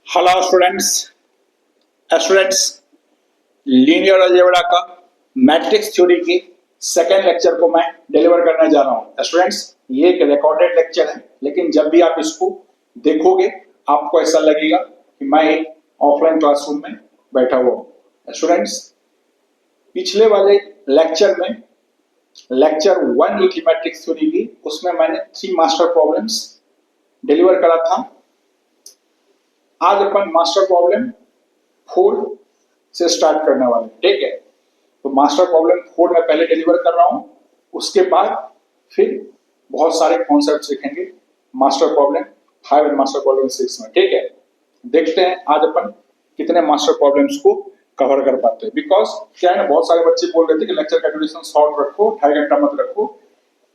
Hello students linear algebra का matrix theory के second lecture को मैं डिलीवर करने जा रहा हूं। स्टूडेंट्स ये एक रिकॉर्डेड लेक्चर है, लेकिन जब भी आप इसको देखोगे आपको ऐसा लगेगा कि मैं एक ऑफलाइन क्लासरूम में बैठा हुआ हूं। स्टूडेंट्स पिछले वाले लेक्चर में लेक्चर 1 जो थी मैट्रिक्स थ्योरी की, उसमें मैंने 3 मास्टर प्रॉब्लम्स डिलीवर करा था। आज अपन मास्टर प्रॉब्लम 4 से स्टार्ट करने वाले हैं, ठीक है। तो मास्टर प्रॉब्लम 4 में पहले डिलीवर कर रहा हूं, उसके बाद फिर बहुत सारे कॉन्सेप्ट सीखेंगे मास्टर प्रॉब्लम 5 और मास्टर प्रॉब्लम 6 में, ठीक है। देखते हैं आज अपन कितने मास्टर प्रॉब्लम्स को कवर कर पाते हैं। बिकॉज क्या है ना, बहुत सारे बच्चे बोल रहे थे कि लेक्चर का ड्यूरेशन शॉर्ट रखो, 2.5 घंटा मत रखो,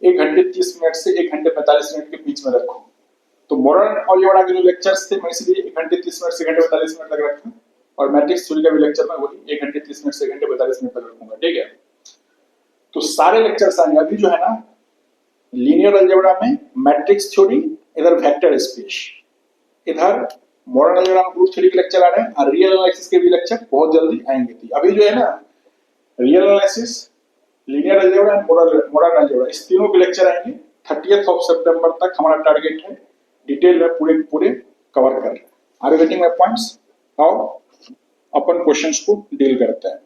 1 घंटे 30 मिनट से 1 घंटे 45 मिनट के बीच में रखो। तो मॉडर्न अलजेब्रा के जो लेक्चर्स थे मैं इसलिए 1 घंटे 30 मिनट से 1 घंटे 45 मिनट तक रखा, और मैट्रिक्स थ्योरी का भी लेक्चर मैं वही 1 घंटे 30 मिनट से 1 घंटे 45 मिनट तक रखूंगा, ठीक है। तो सारे लेक्चर्स आएंगे। अभी जो है ना लीनियर अलजेब्रा में मैट्रिक्स थ्योरी, इधर वेक्टर स्पेस, इधर मॉडर्न अलजेब्रा में ग्रुप थ्योरी के लेक्चर आ रहे हैं, और रियल एनालिसिस के भी लेक्चर बहुत जल्दी आएंगे। थी अभी जो है ना real analysis, linear algebra and modern algebra, इस तीनों के लेक्चर आएंगे 30 सितंबर तक। हमारा टारगेट है डिटेल में पूरे कवर कर। Are you getting my points? How अपन क्वेश्चंस को डील करते हैं।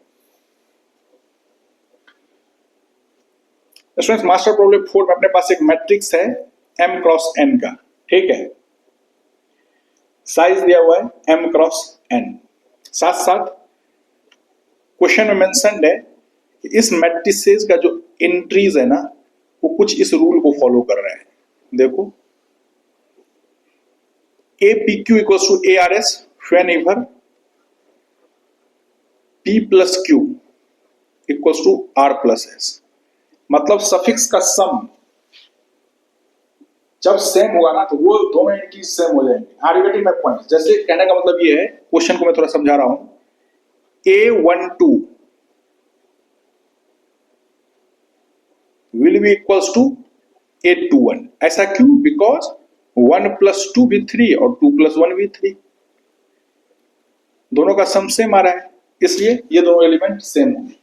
स्टूडेंट्स मास्टर प्रॉब्लम 4 में अपने पास एक मैट्रिक्स है m क्रॉस n का, ठीक है। साइज दिया हुआ है m क्रॉस n। साथ साथ क्वेश्चन में मेंशन्ड है कि इस मैट्रिसेस का जो एंट्रीज है ना वो कुछ इस रूल को फॉलो कर रहे हैं। देखो APQ equals to ARS whenever P plus Q equals to R plus S। मतलब सफिक्स का सम जब सेम होगा ना तो वो दोनों एंट्रीज सेम हो जाएंगे। Are you getting my point? जैसे कहने का मतलब ये है, क्वेश्चन को मैं थोड़ा समझा रहा हूं। A12 will be equals to A21। ऐसा क्यों? बिकॉज 1 plus 2 भी 3 और 2 plus 1 भी 3, दोनों का सम सेम आ रहा है, इसलिए ये दोनों एलिमेंट सेम होंगे।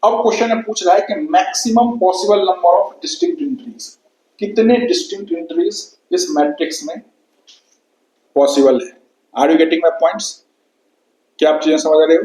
अब क्वेश्चन में पूछ रहा है कि maximum possible number of distinct entries, कितने डिस्टिंक्ट एंट्रीज इस मैट्रिक्स में पॉसिबल है। Are you getting my points? क्या आप चीजें समझ रहे हो?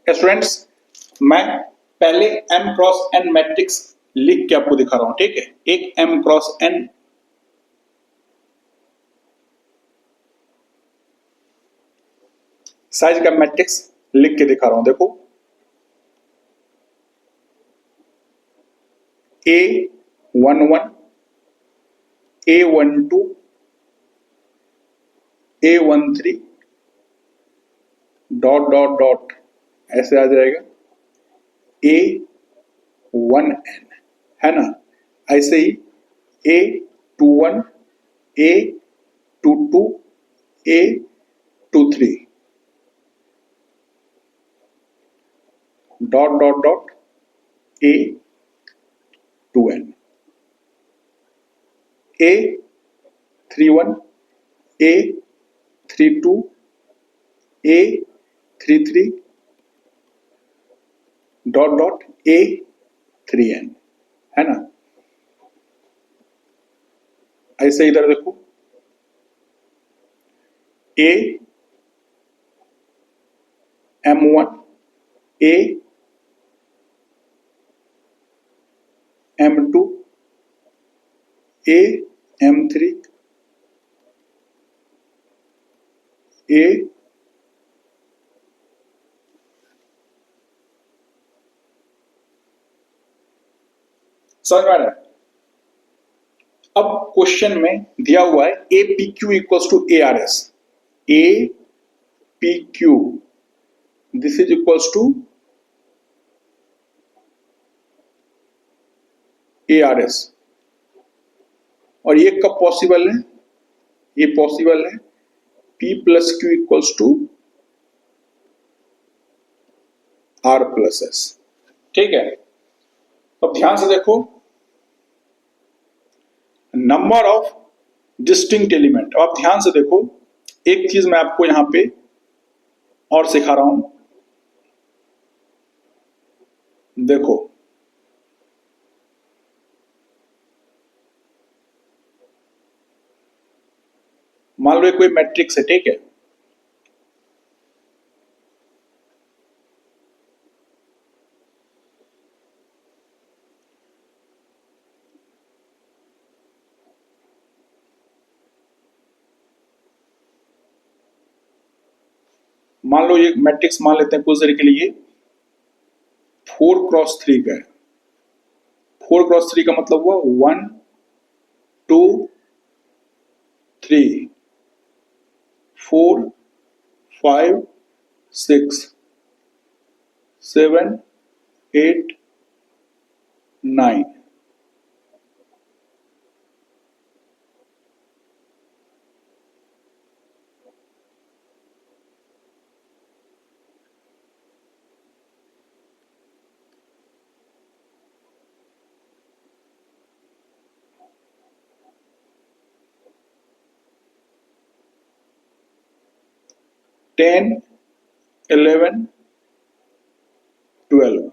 स्टूडेंट्स मैं पहले m क्रॉस n मैट्रिक्स लिख के आपको दिखा रहा हूं, ठीक है। एक m क्रॉस n साइज का मैट्रिक्स लिख के दिखा रहा हूं। देखो A11 A12 A13 dot dot dot ऐसे आ जाएगा A1n, है ना। ऐसे ही A21, A22, A23 dot dot dot A2n, A31, A32, A33 dot dot A3n, है ना। ऐसे इधर देखो AM1, AM2, AM3, A समझ में आ रहा है। अब क्वेश्चन में दिया हुआ है APQ equals to ARS, APQ this is equals to ARS, और ये कब पॉसिबल है, ये पॉसिबल है P plus Q equals to R plus S, ठीक है। अब ध्यान से देखो, नंबर ऑफ डिस्टिंक्ट एलिमेंट। अब आप ध्यान से देखो, एक चीज मैं आपको यहां पे और सिखा रहा हूं, देखो मान लो कोई मैट्रिक्स है, ठीक है। मान लो ये मैट्रिक्स मान लेते हैं कुछ देर के लिए 4x3 का है। 4x3 का मतलब हुआ 1 2 3 4 5 6 7 8 9, टेन 11 12,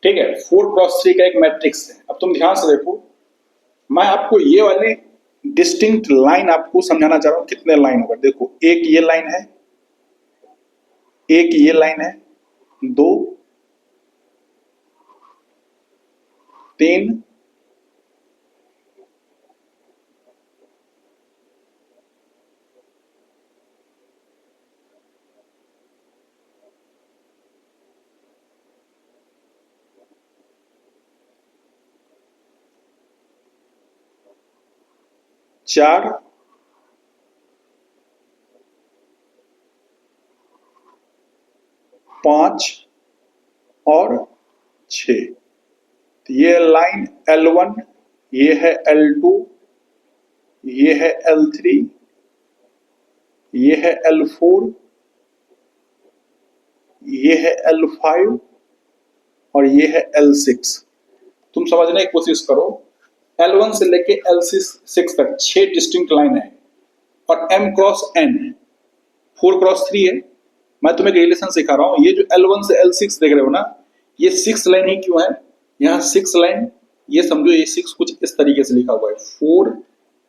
ठीक है। 4x3 का एक मैट्रिक्स है। अब तुम ध्यान से देखो, मैं आपको ये वाले डिस्टिंक्ट लाइन आपको समझाना चाह रहा हूं, कितने लाइन होगा। देखो एक ये लाइन है, एक ये लाइन है, 2 3 4 5 और 6। ये लाइन L1, ये है L2, ये है L3, ये है L4, ये है L5 और ये है L6। तुम समझने की कोशिश करो, L1 से लेके L6 तक 6 डिस्टिंक्ट लाइन है और M क्रॉस N 4x3 है। मैं तुम्हें रिलेशन सिखा रहा हूं, ये जो L1 से L6 देख रहे हो ना, ये 6 लाइन ही क्यों है, यहाँ 6 लाइन, ये समझो ये 6 कुछ इस तरीके से लिखा हुआ है 4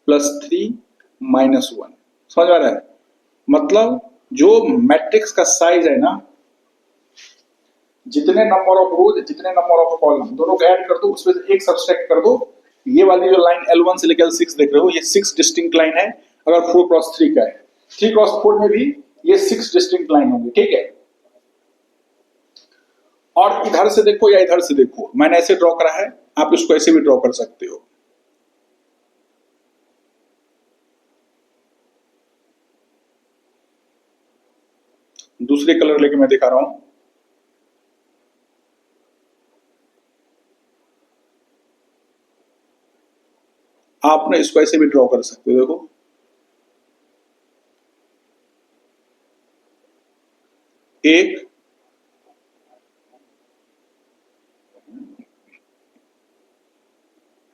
+ 3 - 1। समझ आ रहा है। मतलब जो मैट्रिक्स का साइज है ना, जितने नंबर ऑफ रोज जितने नंबर ऑफ कॉलम दोनों को ऐड कर दो, उसमें से एक सब्सट्रैक्ट कर दो, ये वाली जो लाइन L1 से लेकर L6 देख रहे हो, ये 6 डिस्टिंक्ट लाइन है। अगर 4x3 का है, 3x4 में भी ये 6 डिस्टिंक्ट लाइन होंगी, ठीक है। और इधर से देखो या इधर से देखो, मैंने ऐसे ड्रॉ करा है, आप इसको ऐसे भी ड्रॉ कर सकते हो। दूसरे कलर लेके मैं दिखा रहा हूं। आप ना इसको ऐसे भी ड्रॉ कर सकते हो, देखो। एक,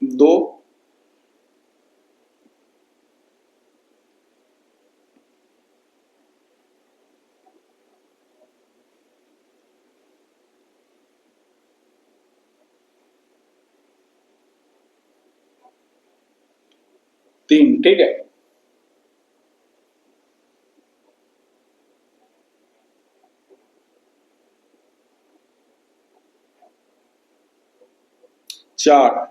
दो, तीन, ठीक है। चार,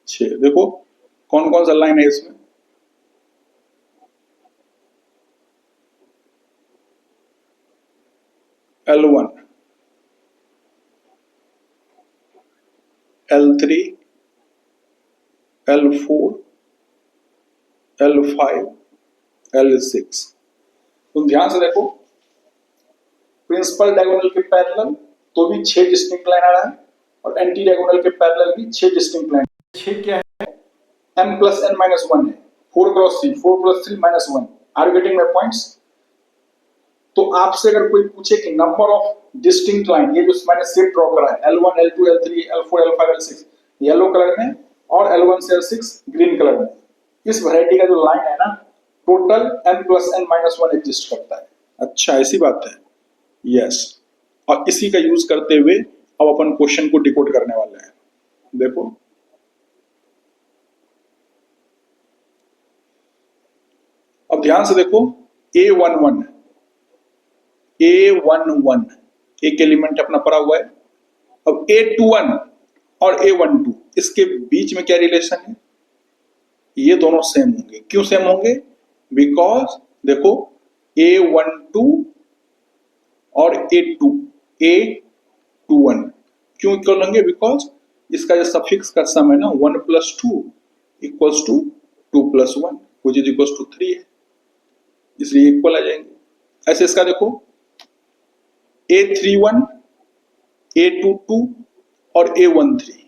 छह। देखो कौन कौन सा लाइन है इसमें। L1, L3, L4, L5, L6। तुम ध्यान से देखो, प्रिंसिपल डायगोनल के पैरेलल तो भी 6 डिस्टिंक्ट लाइन आ रहा है, और एंटी डायगोनल के पैरेलल भी 6 डिस्टिंक्ट लाइन। 6 क्या है? m plus n minus 1 है। 4 cross 3, 4 plus 3 minus 1। Are you getting my points? तो आपसे अगर कोई पूछे कि नंबर ऑफ डिस्टिंक्ट लाइन, ये जो मैंने शेप ड्रॉ करा है, L1, L2, L3, L4, L5, L6 yellow colour में, और L1 से L6 ग्रीन कलर में, इस वैरायटी का जो लाइन है ना, total m plus n minus 1 exist करता है। अच्छा, ऐसी बात है। यस, और इसी का यूज करते हुए अब अपन क्वेश्चन को डिकोड करने वाले हैं। देखो, अब ध्यान से देखो, A11 एक एलिमेंट अपना पड़ा हुआ है। अब A21 और A12 इसके बीच में क्या रिलेशन है? ये दोनों सेम होंगे। क्यों सेम होंगे? बिकॉज देखो, A12 और A21 क्यों इक्वल होंगे? बिकॉज इसका जो सफिक्स का सम है ना, 1 + 2 equals to 2 + 1 which is equals to 3 है, इसलिए इक्वल आ जाएंगे। ऐसे इसका देखो, A31, A22 और A13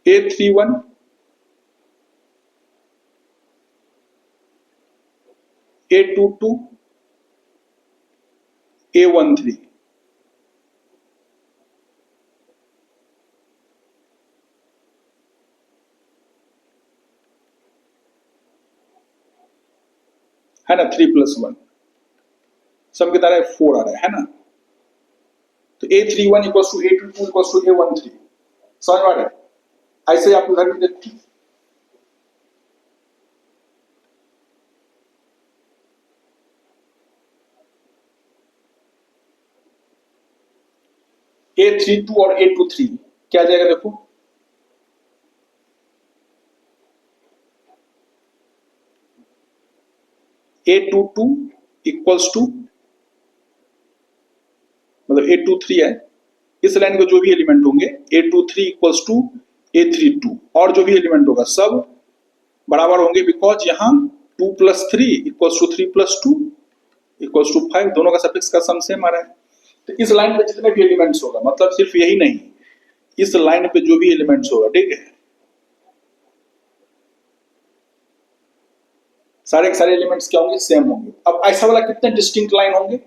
A31, A22, A13 है ना, 3 + 1 सब की तरह 4 आ रहा है ना। तो A31 equals to A22 equals to A13, समझ में आ रहा है? ऐसे आप उधर भी देखते हैं, A32 और A23 क्या आ जाएगा? देखो, A22 इक्वल्स टू, मतलब A23 है, इस लाइन के जो भी एलिमेंट होंगे A23 इक्वल्स टू A32, और जो भी एलिमेंट होगा सब बराबर होंगे, बिकॉज यहाँ 2 + 3 इक्वल्स टू 3 + 2 इक्वल्स टू 5, दोनों का सफिक्स का सम सेम आ रहा है। तो इस लाइन पे जितने भी एलिमेंट्स होगा, मतलब सिर्फ यही नहीं, इस लाइन पे जो भी एलिमेंट्स होगा, ठीक है, सारे के सारे एलिमेंट्स क्या होंगे? सेम होंगे। अब ऐसा वाला कितने डिस्टिंक्ट लाइन होंगे?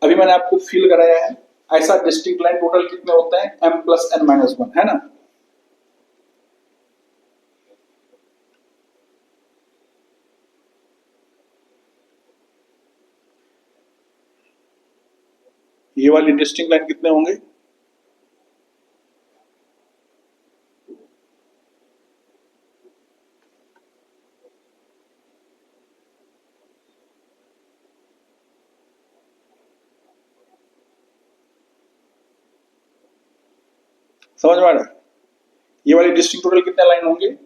अभी मैंने आपको फील कराया है, ऐसा डिस्टिंक्ट लाइन टोटल कितने होते हैं? m + n - 1 है ना। ये वाली डिस्टिंक्ट लाइन कितने होंगे? समझ में आ रहा है? ये वाली डिस्टिंक्ट टोटल कितने लाइन होंगे?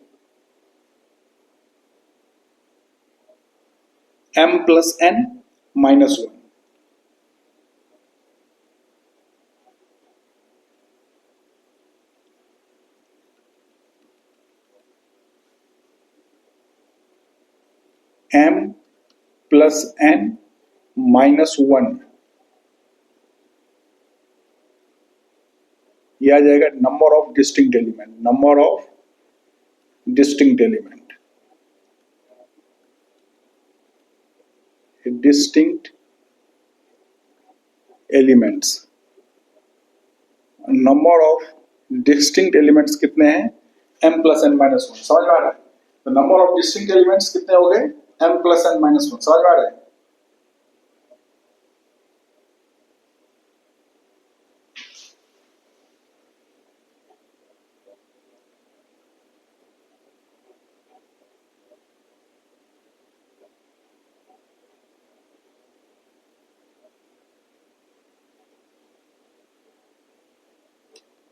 m plus n minus 1। m plus n minus 1, ये आ जाएगा number of distinct element. Number of distinct element, distinct elements, number of distinct elements कितने हैं? m plus n minus 1। समझ में आ रहा है? तो नंबर ऑफ डिस्टिंक्ट एलिमेंट्स कितने हो गए? m plus n minus 1। समझ में आ रहा है?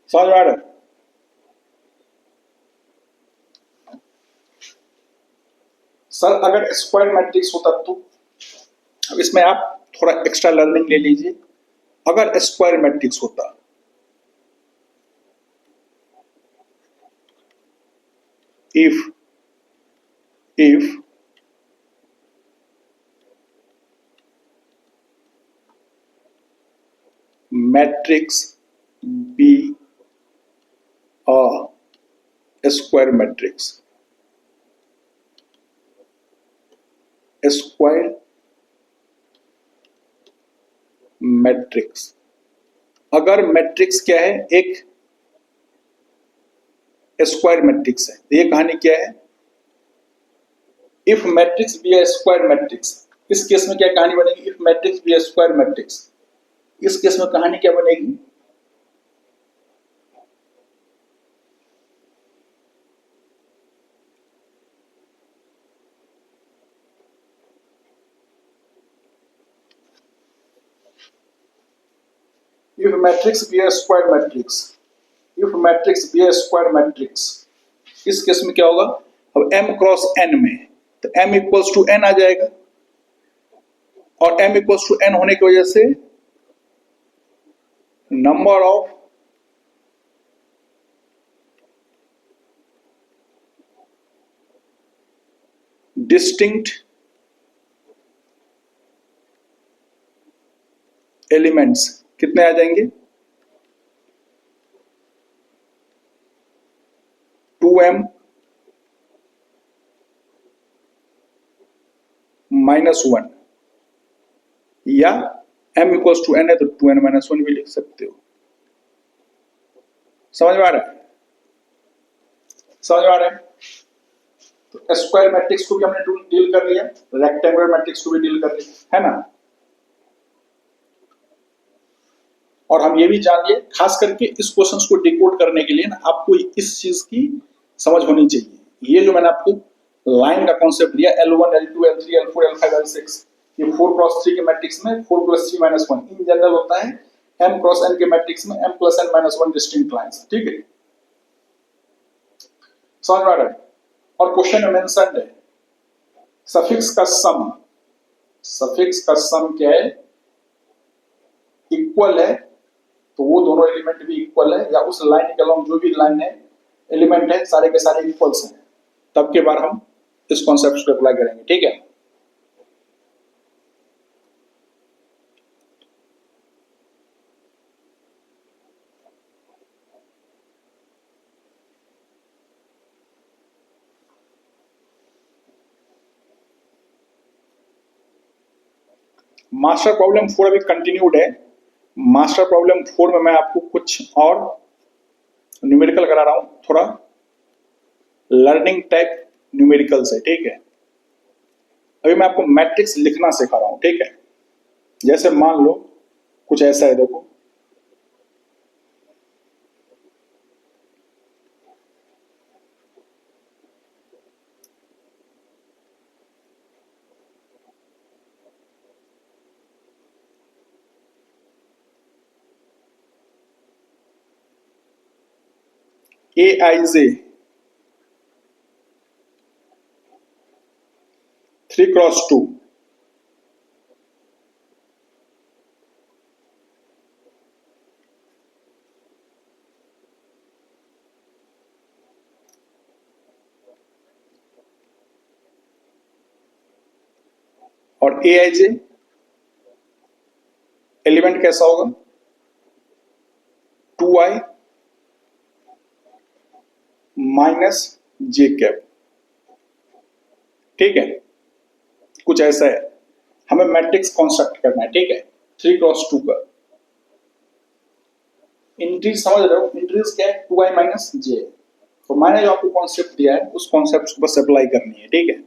समझ में आ रहा है? सर अगर स्क्वायर मैट्रिक्स होता तो, अब इसमें आप थोड़ा एक्स्ट्रा लर्निंग ले लीजिए। अगर स्क्वायर मैट्रिक्स होता, if matrix be a square matrix, a square matrix, अगर मैट्रिक्स क्या है? एक स्क्वायर मैट्रिक्स है। ये कहानी क्या है? If matrix be a square matrix, इस केस में क्या कहानी बनेगी? If matrix be a square matrix, इस केस में कहानी क्या बनेगी? If matrix be a square matrix, if matrix be a square matrix, इस केस में क्या होगा? अब m क्रॉस n में, तो m इक्वल्स टू n आ जाएगा, और m इक्वल्स टू n होने की वजह से नंबर ऑफ डिस्टिंक्ट एलिमेंट्स कितने आ जाएंगे? 2m माइनस 1, या m इक्वल्स टू n है तो 2n माइनस 1 भी लिख सकते हो। समझ में आ रहा है? समझ में आ रहा है? तो स्क्वायर मैट्रिक्स को भी हमने डील कर लिया, रेक्टेंगुलर मैट्रिक्स को भी डील कर लिया, है ना? और हम ये भी जान लिए, खास करके इस क्वेश्चंस को डिकोड करने के लिए ना आपको इस चीज की समझ होनी चाहिए। ये जो मैंने आपको लाइन का कॉन्सेप्ट दिया, L1, L2, L3, L4, L5, L6, ये 4 क्रॉस 3 के मैट्रिक्स में 4 प्लस 3 माइनस 1 इन जनरल होता है। m क्रॉस n के मैट्रिक्स में m plus n minus 1 distinct lines. ठीक है, समझ में आ रहा है? और क्वेश्चन में मेंशन है सफिक्स का सम, सफिक्स का सम क्या है? इक्वल है, तो वो दोनों एलिमेंट भी इक्वल है, या उस लाइन के अलोंग जो भी लाइन है एलिमेंट है सारे के सारे इक्वल्स हैं, तब के बाद हम इस कॉन्सेप्ट को अप्लाई करेंगे। ठीक है, मास्टर प्रॉब्लम 4 अभी कंटिन्यूड है। मास्टर प्रॉब्लम 4 में मैं आपको कुछ और न्यूमेरिकल करा रहा हूं, थोड़ा लर्निंग टाइप न्यूमेरिकल्स है। ठीक है, अभी मैं आपको मैट्रिक्स लिखना सिखा रहा हूं। ठीक है, जैसे मान लो कुछ ऐसा है, देखो। ए आई जे 3x2, और ए आई जे एलिमेंट कैसा होगा, 2i माइनस जे कैप। ठीक है, कुछ ऐसा है। हमें मैट्रिक्स कॉन्स्ट्रक्ट करना है, ठीक है, 3x2 का। इंट्रीज समझ रहे हो, इंट्रीज क्या है, 2i माइनस जे। तो मैंने जो आपको कॉन्सेप्ट दिया है उस कॉन्सेप्ट को बस अप्लाई करनी है, ठीक है।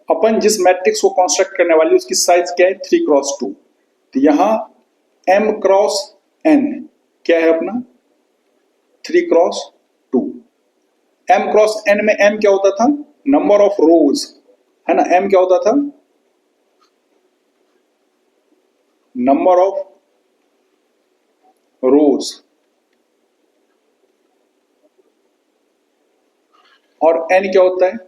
अपन जिस मैट्रिक्स को कंस्ट्रक्ट करने वाली उसकी साइज क्या है, 3x2। तो यहां m क्रॉस n क्या है अपना, 3x2। m क्रॉस n में m क्या होता था, नंबर ऑफ रोज, है ना। m क्या होता था, नंबर ऑफ रोज, और n क्या होता है,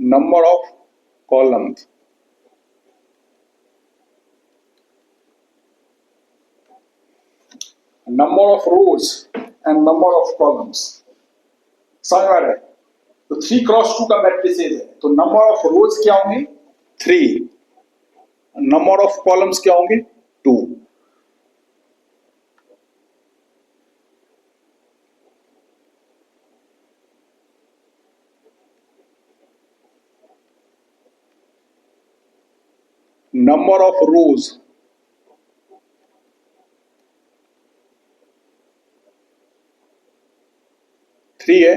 number of columns. Number of rose and number of columns, समझ में आ रहा है। तो 3x2 का मैट्रिक्स है, तो नंबर ऑफ रोज क्या होंगे, 3, नंबर ऑफ कॉलम्स क्या होंगे, 2। नंबर ऑफ रोज 3 है,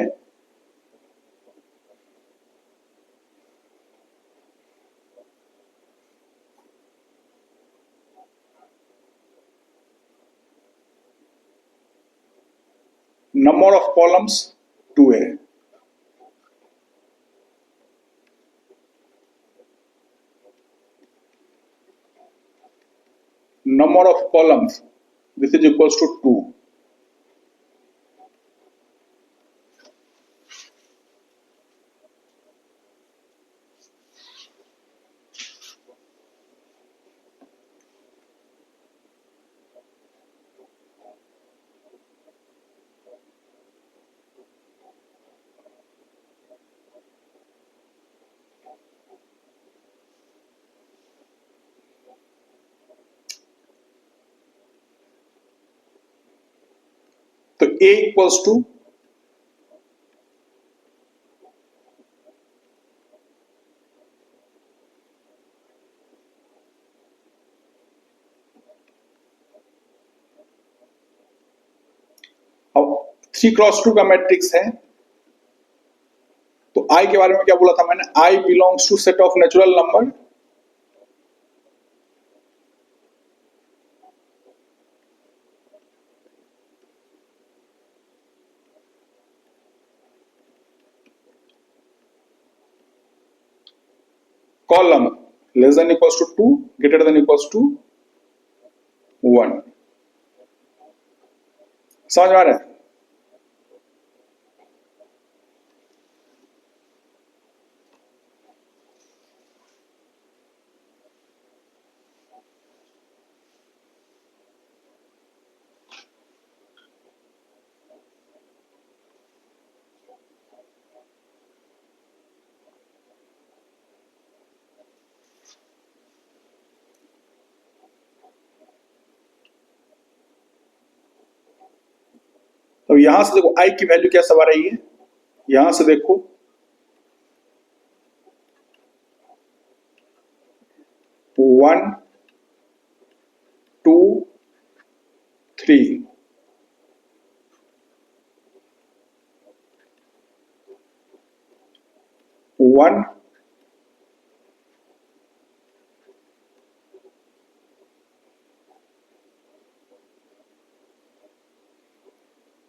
नंबर ऑफ कॉलम्स 2 है। number of columns, this is equals to 2। तो a इक्वल्स टू, अब 3x2 का मैट्रिक्स है, तो i के बारे में क्या बोला था मैंने, i belongs to set of natural number column less than equals to 2 greater than equals to 1। समझ में आ रहा है। तो यहां से देखो i की वैल्यू क्या सब आ रही है, यहां से देखो 1 2 3 1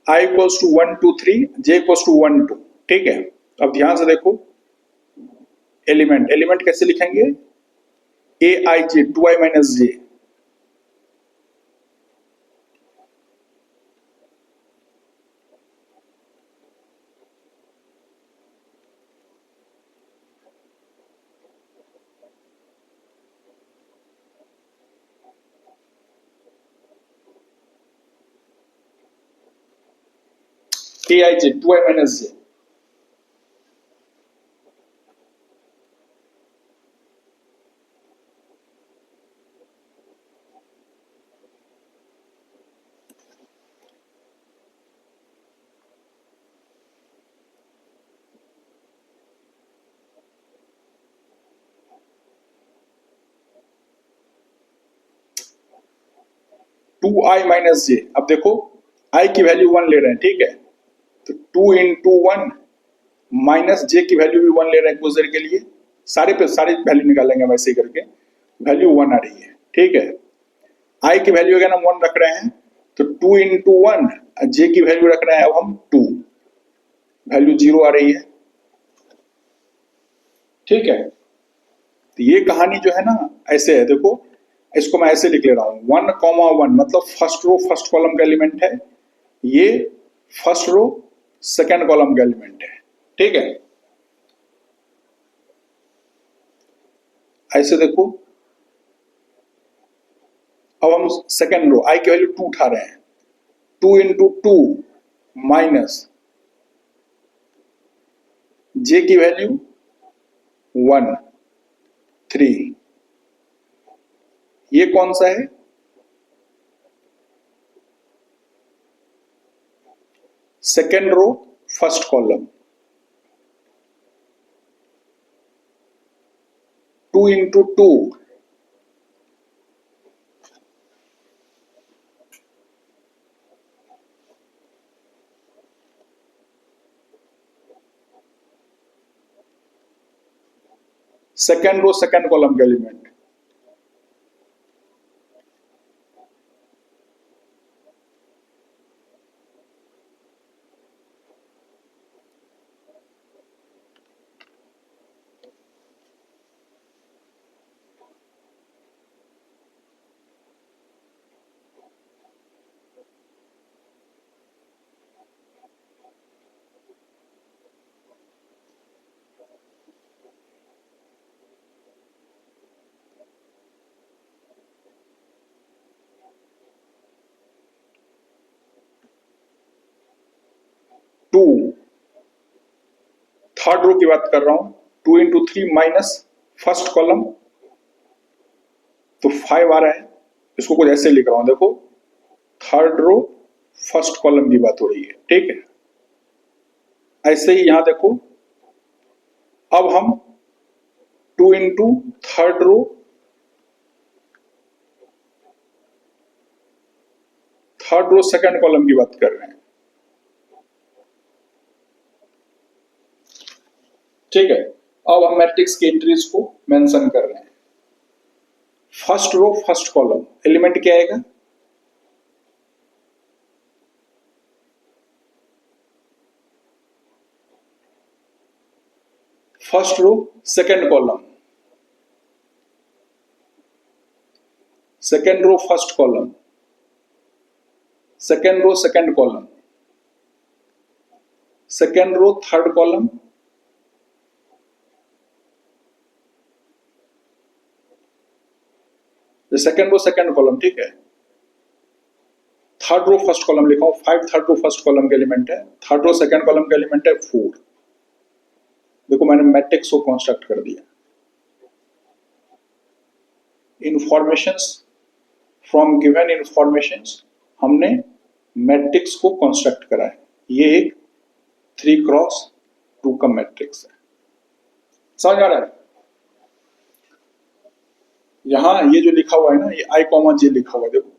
I equals to 1 2 3 J equals to 1 2। ठीक है, अब ध्यान से देखो, एलिमेंट एलिमेंट कैसे लिखेंगे, ए I J 2i minus J, A I J 2i minus J. 2i minus जे। अब देखो i की वैल्यू 1 ले रहे हैं, ठीक है, तो 2 इंटू 1 माइनस जे की वैल्यू भी 1 ले रहे हैं कुछ देर के लिए, सारे पे सारी वैल्यू निकालेंगे वैसे ही करके, वैल्यू 1 आ रही है। ठीक है, i की वैल्यू अगर हम 1 रख रहे हैं तो 2 इंटू 1 जे की वैल्यू रख रहे हैं अब हम 2, वैल्यू 0 आ रही है। ठीक है, तो ये कहानी जो है ना ऐसे है, देखो इसको मैं ऐसे लिख ले रहा हूं, 1,1 मतलब फर्स्ट रो फर्स्ट कॉलम का एलिमेंट है, ये फर्स्ट रो सेकंड कॉलम का एलिमेंट है। ठीक है, ऐसे देखो, अब हम सेकंड रो आई की वैल्यू 2 उठा रहे हैं, 2 इंटू 2 माइनस जे की वैल्यू 1 3, ये कौन सा है, second row first column, 2 into 2 second row second column का एलिमेंट, टू, थर्ड रो की बात कर रहा हूं, 2 इंटू 3 माइनस फर्स्ट कॉलम, तो 5 आ रहा है, इसको कुछ ऐसे लिख रहा हूं, देखो थर्ड रो फर्स्ट कॉलम की बात हो रही है। ठीक है, ऐसे ही यहां देखो, अब हम 2 into third row second column की बात कर रहे हैं। ठीक है, अब हम मैट्रिक्स की एंट्रीज को मेंशन कर रहे हैं। First row first column element क्या आएगा, first row second column, second row first column, second row second column, second row third column, second row second column. ठीक है, थर्ड रो फर्स्ट कॉलम लिखा हूं, 5 थर्ड रो फर्स्ट कॉलम का element है, third row second column का element है 4। देखो मैंने मैट्रिक्स को कंस्ट्रक्ट कर दिया, इंफॉर्मेशंस फ्रॉम गिवन इंफॉर्मेशंस, हमने मैट्रिक्स को कंस्ट्रक्ट करा है, ये एक 3x2 का मैट्रिक्स है। समझ आ रहा है? यहाँ ये जो लिखा हुआ है ना, ये आई कॉमा जे लिखा हुआ है, देखो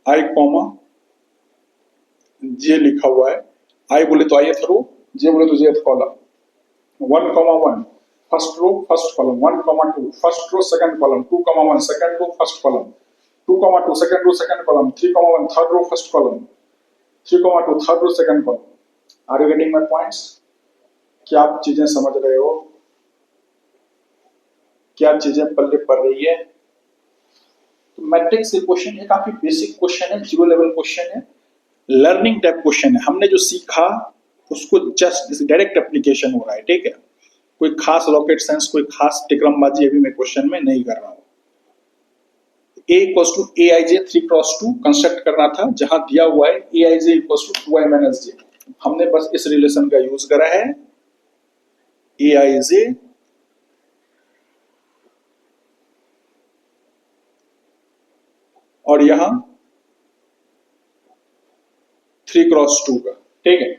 आई कॉमा जे लिखा हुआ है। आई बोले तो आई रो, जे बोले तो J column. 1,1 first row first column, 1,2 first row second column, 2,1 second row first column, 2,2 second row second column, 3,1 third row first column, 3,2 third row second column. Are you getting my points? क्या आप चीजें समझ रहे हो? क्या चीजें पल्ले पड़ रही है? तो मैट्रिक्स क्वेश्चन ये काफी बेसिक क्वेश्चन है, जीरो लेवल क्वेश्चन है, लर्निंग टाइप क्वेश्चन है। हमने जो सीखा उसको जस्ट डायरेक्ट एप्लीकेशन हो रहा है, ठीक है। कोई खास रॉकेट साइंस, कोई खास टिकरमबाजी अभी मैं क्वेश्चन में नहीं कर रहा हूँ। A equals to A I J 3x2 construct करना था, जहां दिया हुआ है A I J equals to 2i minus J. हमने बस इस रिलेशन का यूज करा है, ए आई जे और यहां 3x2 का, ठीक है।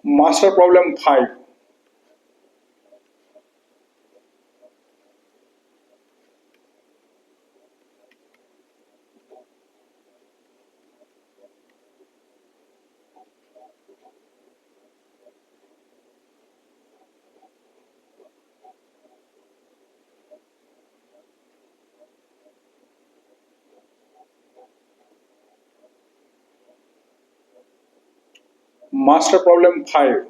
Master problem 5। Master problem 5।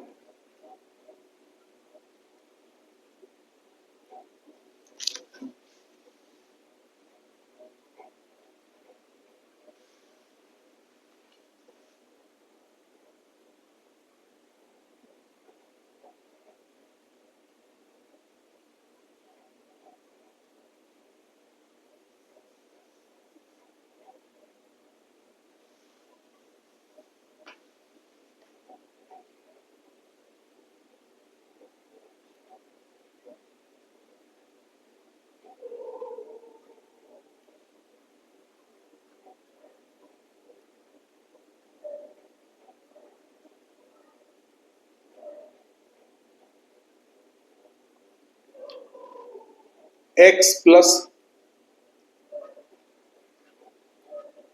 X plus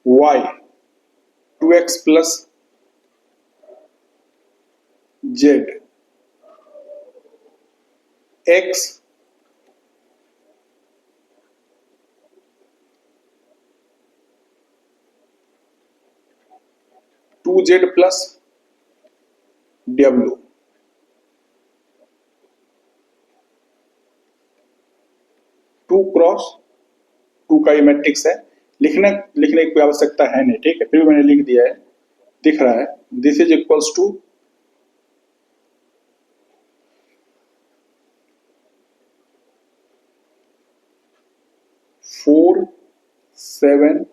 y 2x plus z x 2z plus डब्ल्यू 2x2 का ये मैट्रिक्स है। लिखने की कोई आवश्यकता है नहीं, ठीक है, फिर भी मैंने लिख दिया है, दिख रहा है। दिस इज इक्वल्स टू 470,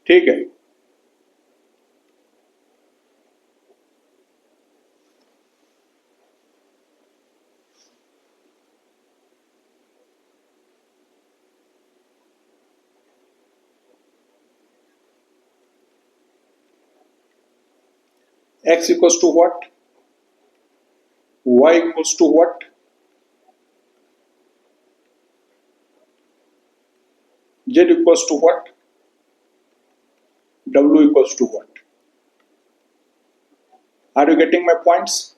ठीक है। x equals to what? Y equals to what? Z equals to what? W equals to what? Are you getting my points?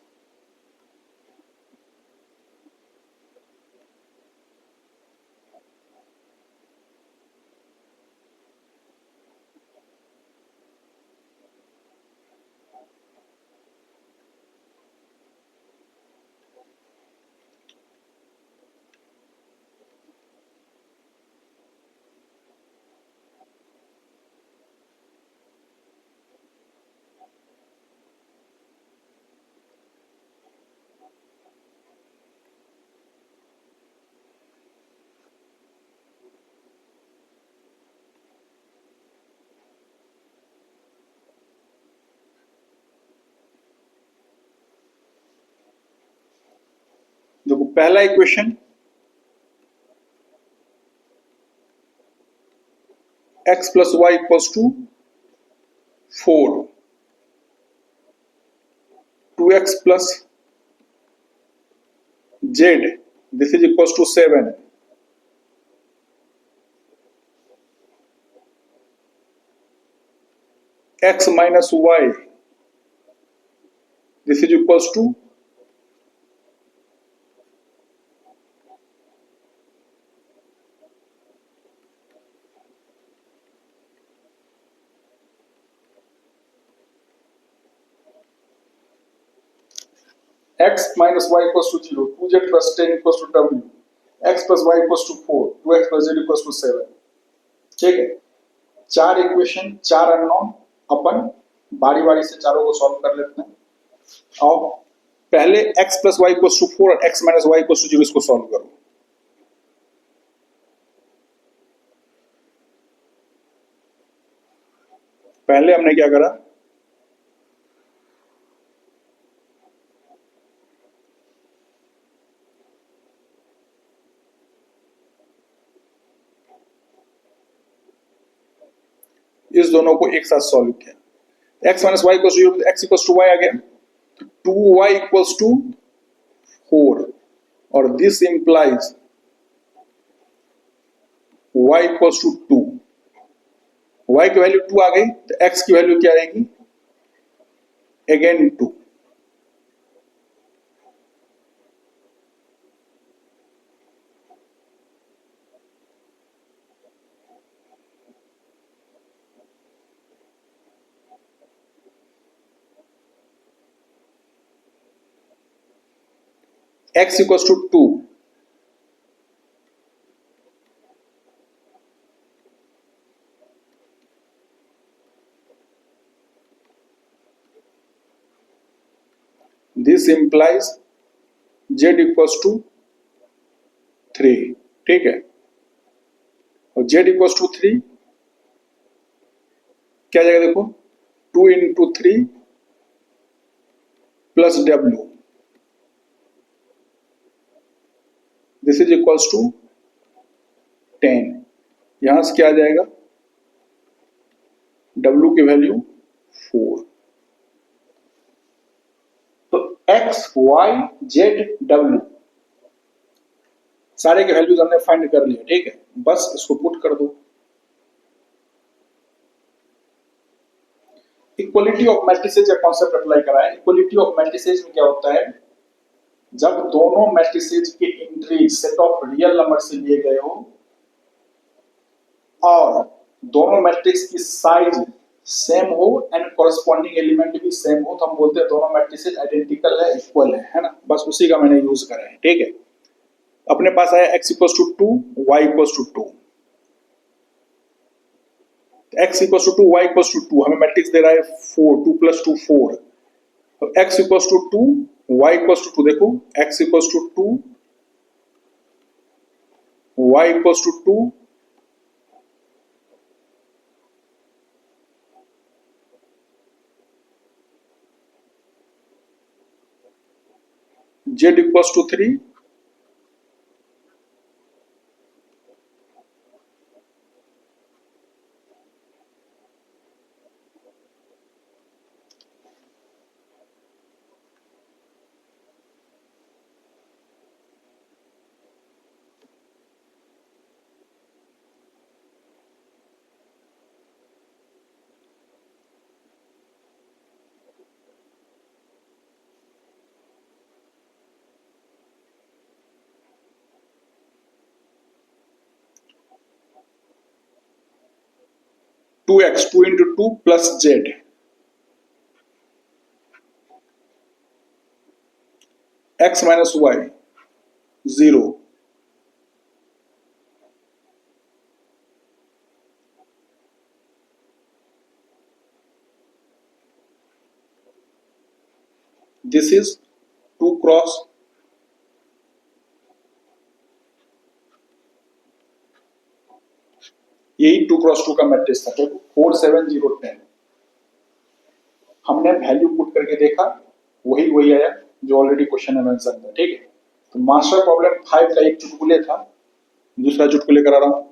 देखो पहला equation x plus y equals to 4, 2x plus z this is equals to 7, x minus y this is equals to x minus y equals to 0, 2z plus 10 equals to w, x plus y equals to 4, 2x plus z equals to 7. ठीक है, चार equation, चार unknown, अपन बारी बारी से चारों को solve कर लेते हैं। और पहले x plus y equals to 4 और x minus Y equals to 0 इसको सॉल्व करो। पहले हमने क्या करा, इस दोनों को एक साथ सॉल्व किया। x minus Y equals to 0, x equals to Y आ गया, 2y इक्वल्स टू 4 और this implies y equals to 2। y की वैल्यू 2 आ गई तो x की वैल्यू क्या आएगी, again 2। x equals to 2, this implies z equals to 3। ठीक है, और z equals to 3 क्या जाएगा, देखो 2 into 3 plus w, this is equals to 10। यहां से क्या आ जाएगा, w की वैल्यू 4। तो x, y, z, w सारे के वैल्यूज हमने फाइंड कर लिए। ठीक है, बस इसको पुट कर दो। इक्वलिटी ऑफ मैट्रिसेज का कॉन्सेप्ट अप्लाई करा है। इक्वलिटी ऑफ मैट्रिसेज में क्या होता है, जब दोनों मैट्रिसेज के entry set of real number से लिए गए हो और दोनों मैट्रिक्स की साइज सेम हो एंड कॉरेस्पॉन्डिंग एलिमेंट भी सेम हो, तो हम बोलते हैं दोनों मैट्रिसेज आइडेंटिकल है, इक्वल है ना। बस उसी का मैंने यूज करा है। ठीक है, अपने पास आया x equals to 2, y equals to 2। x equals to 2, y equals to 2, हमें मैट्रिक्स दे रहा है 4, 2 प्लस 2 4। तो x equals to 2, y equals to 2, देखो x equals to 2, y equals to 2, z equals to 3, two x, 2 into 2 plus z, x minus y 0, this is 2 cross यही 2 cross 2 का matrix था। 4 7 0 10 हमने value put करके देखा, वही आया जो ऑलरेडी क्वेश्चन में मेंशन था। ठीक है, तो मास्टर प्रॉब्लम 5 का एक चुटकुले था, दूसरा चुटकुले करा रहा हूं।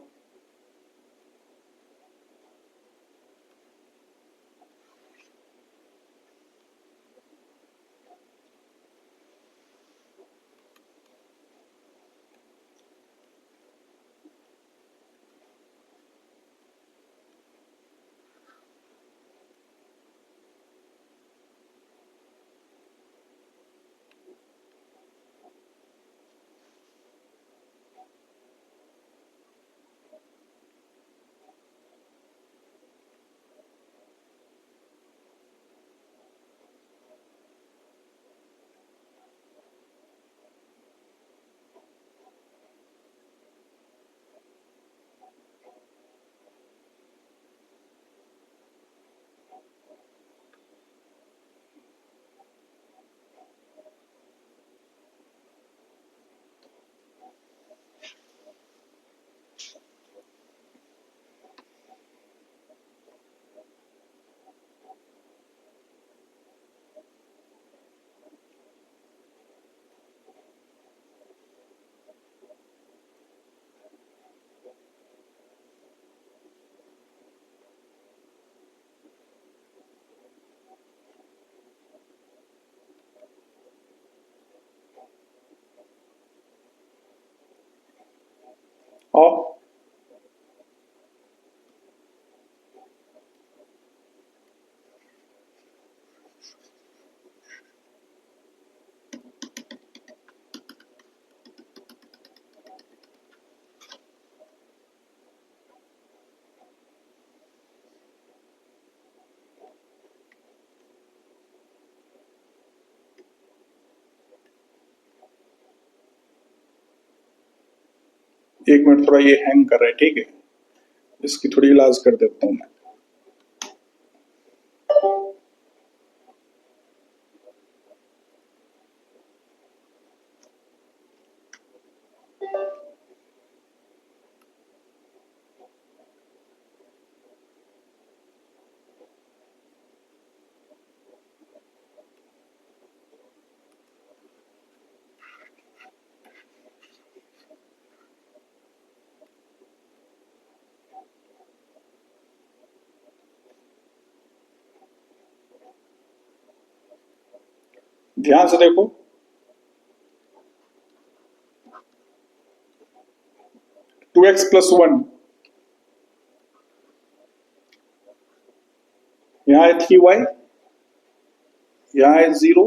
और एक मिनट, थोड़ा ये हैंग कर रहा है, ठीक है, इसकी थोड़ी इलाज कर देता हूं मैं। ध्यान से देखो, 2x + 1, यहाँ है 3y, यहाँ है 0,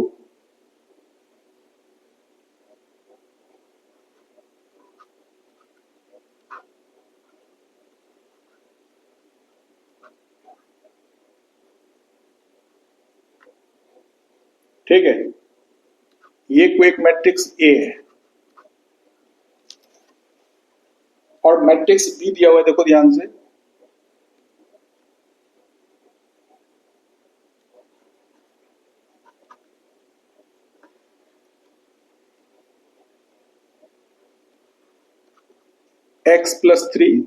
ठीक है। ये कोई एक मैट्रिक्स ए है और मैट्रिक्स बी दिया हुआ है, देखो ध्यान से, x + 3,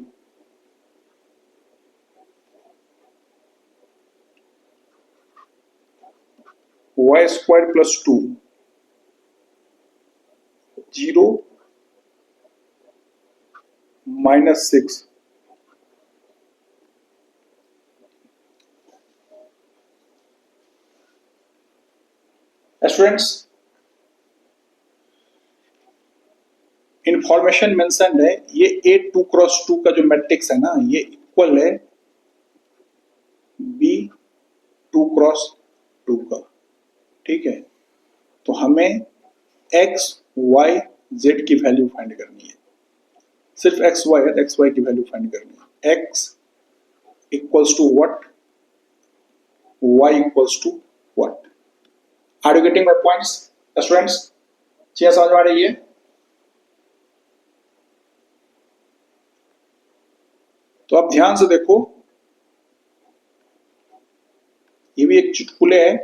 y² + 2, 0, -6। Students, information mention है, ये A2 × 2 का जो मैट्रिक्स है ना, ये इक्वल है B2 × 2 का, ठीक है। तो हमें x, y, z की वैल्यू फाइंड करनी है, सिर्फ x y है, x y की वैल्यू फाइंड करनी है। x equals to what, y equals to what. Are you getting my points students? चीजें समझ में आ रही है? तो आप ध्यान से देखो, ये भी एक चुटकुले है।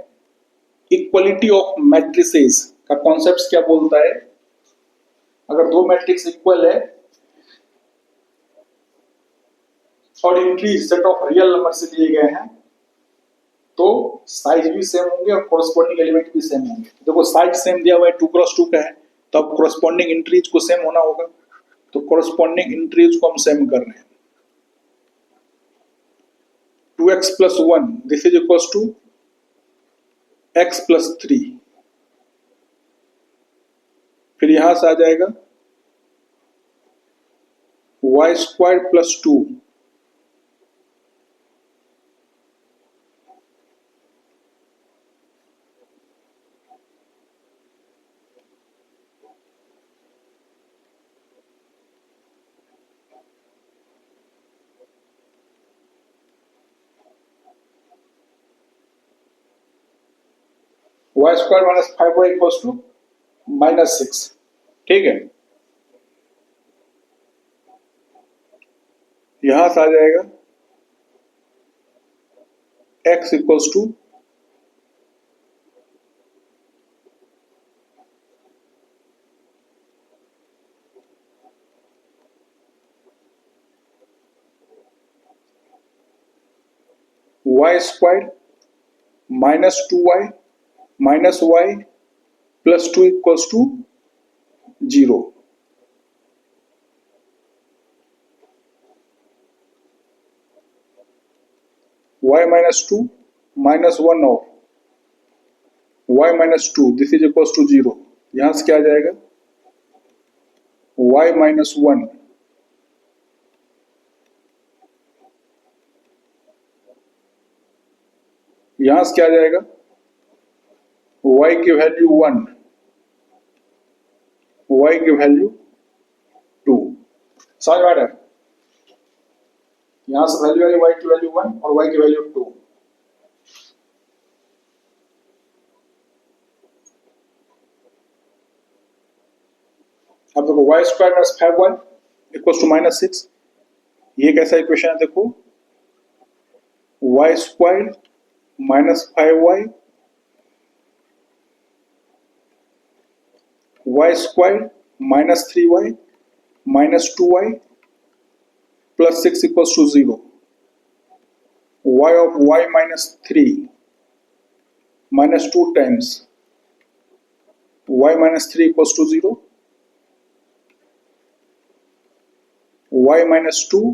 इक्वलिटी ऑफ मैट्रिसेस का कॉन्सेप्ट क्या बोलता है? अगर दो मैट्रिक्स इक्वल है और इनकी सेट ऑफ रियल नंबर से दिए गए हैं, तो साइज भी सेम होंगे और कोरस्पॉन्डिंग एलिमेंट भी सेम होंगे। देखो साइज सेम दिया हुआ है, 2 × 2 का है, तब कोरस्पॉन्डिंग इंट्रीज को सेम होना होगा, तो कोरस्पॉन्डिंग इंट्रीज को हम सेम कर रहे हैं। 2x plus 1 this is equals to x plus 3, फिर यहां से आ जाएगा y square plus 2 y square minus 5y equals to -6, ठीक है। यहां से आ जाएगा x इक्वल्स टू y square minus 2y minus y plus 2 equals to 0। y minus 2 minus 1 of y minus 2 this is equals to 0। यहां से क्या आ जाएगा y माइनस 1 यहां से क्या आ जाएगा y की वैल्यू 1 y की वैल्यू 2। समझ में आ रहा है? यहां से वैल्यू आई y की वैल्यू 1 और y की वैल्यू 2। अब देखो y square minus 5y equals to -6, ये कैसा इक्वेशन है देखो, y square minus 5y y square minus 3y minus 2y plus 6 equals to 0। y of y minus 3 minus 2 times y minus 3 equals to 0, y minus 2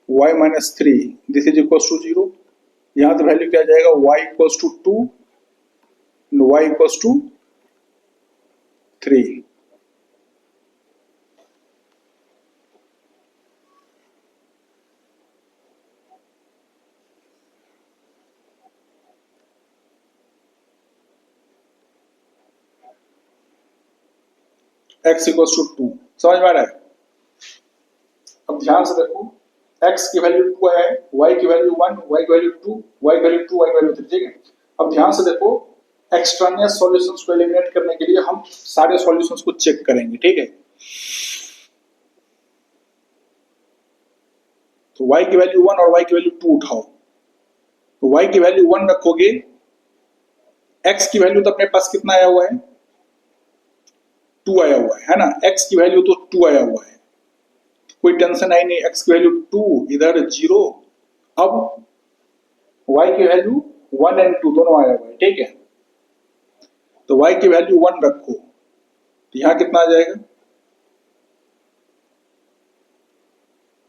y minus 3 this is equals to 0। यहां तो value क्या आ जाएगा y equals to 2 y equals to 3। x equals to 2। समझ में आ रहा है? अब ध्यान से देखो, x की वैल्यू 2 है, y की वैल्यू 1, y की वैल्यू 2, y की वैल्यू 2, y की वैल्यू 3, ठीक है। अब ध्यान से देखो, एक्सट्रानियस सॉल्यूशंस को एलिमिनेट करने के लिए हम सारे सॉल्यूशंस को चेक करेंगे, ठीक है। तो y की वैल्यू 1 और y की वैल्यू 2 उठाओ, तो y की वैल्यू 1 रखोगे, x की वैल्यू तो अपने पास कितना आया हुआ है 2 आया हुआ है ना, x की वैल्यू तो 2 आया हुआ है, कोई टेंशन आई नहीं, x की वैल्यू 2 इधर 0। अब y की वैल्यू 1 एंड 2 दोनों आया हुआ है, ठीक है। तो y की वैल्यू 1 रखो, तो यहां कितना आ जाएगा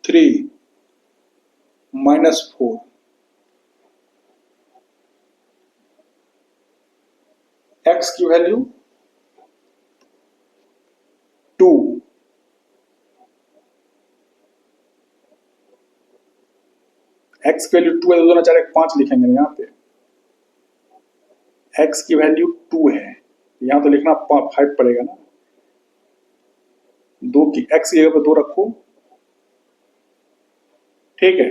3 माइनस 4, x की वैल्यू 2, x की वैल्यू 2 है, दोनों 4 1 5 लिखेंगे यहाँ पे, x की वैल्यू 2 है, यहां तो लिखना 5 पड़ेगा ना, 2 की x की जगह पे 2 रखो, ठीक है।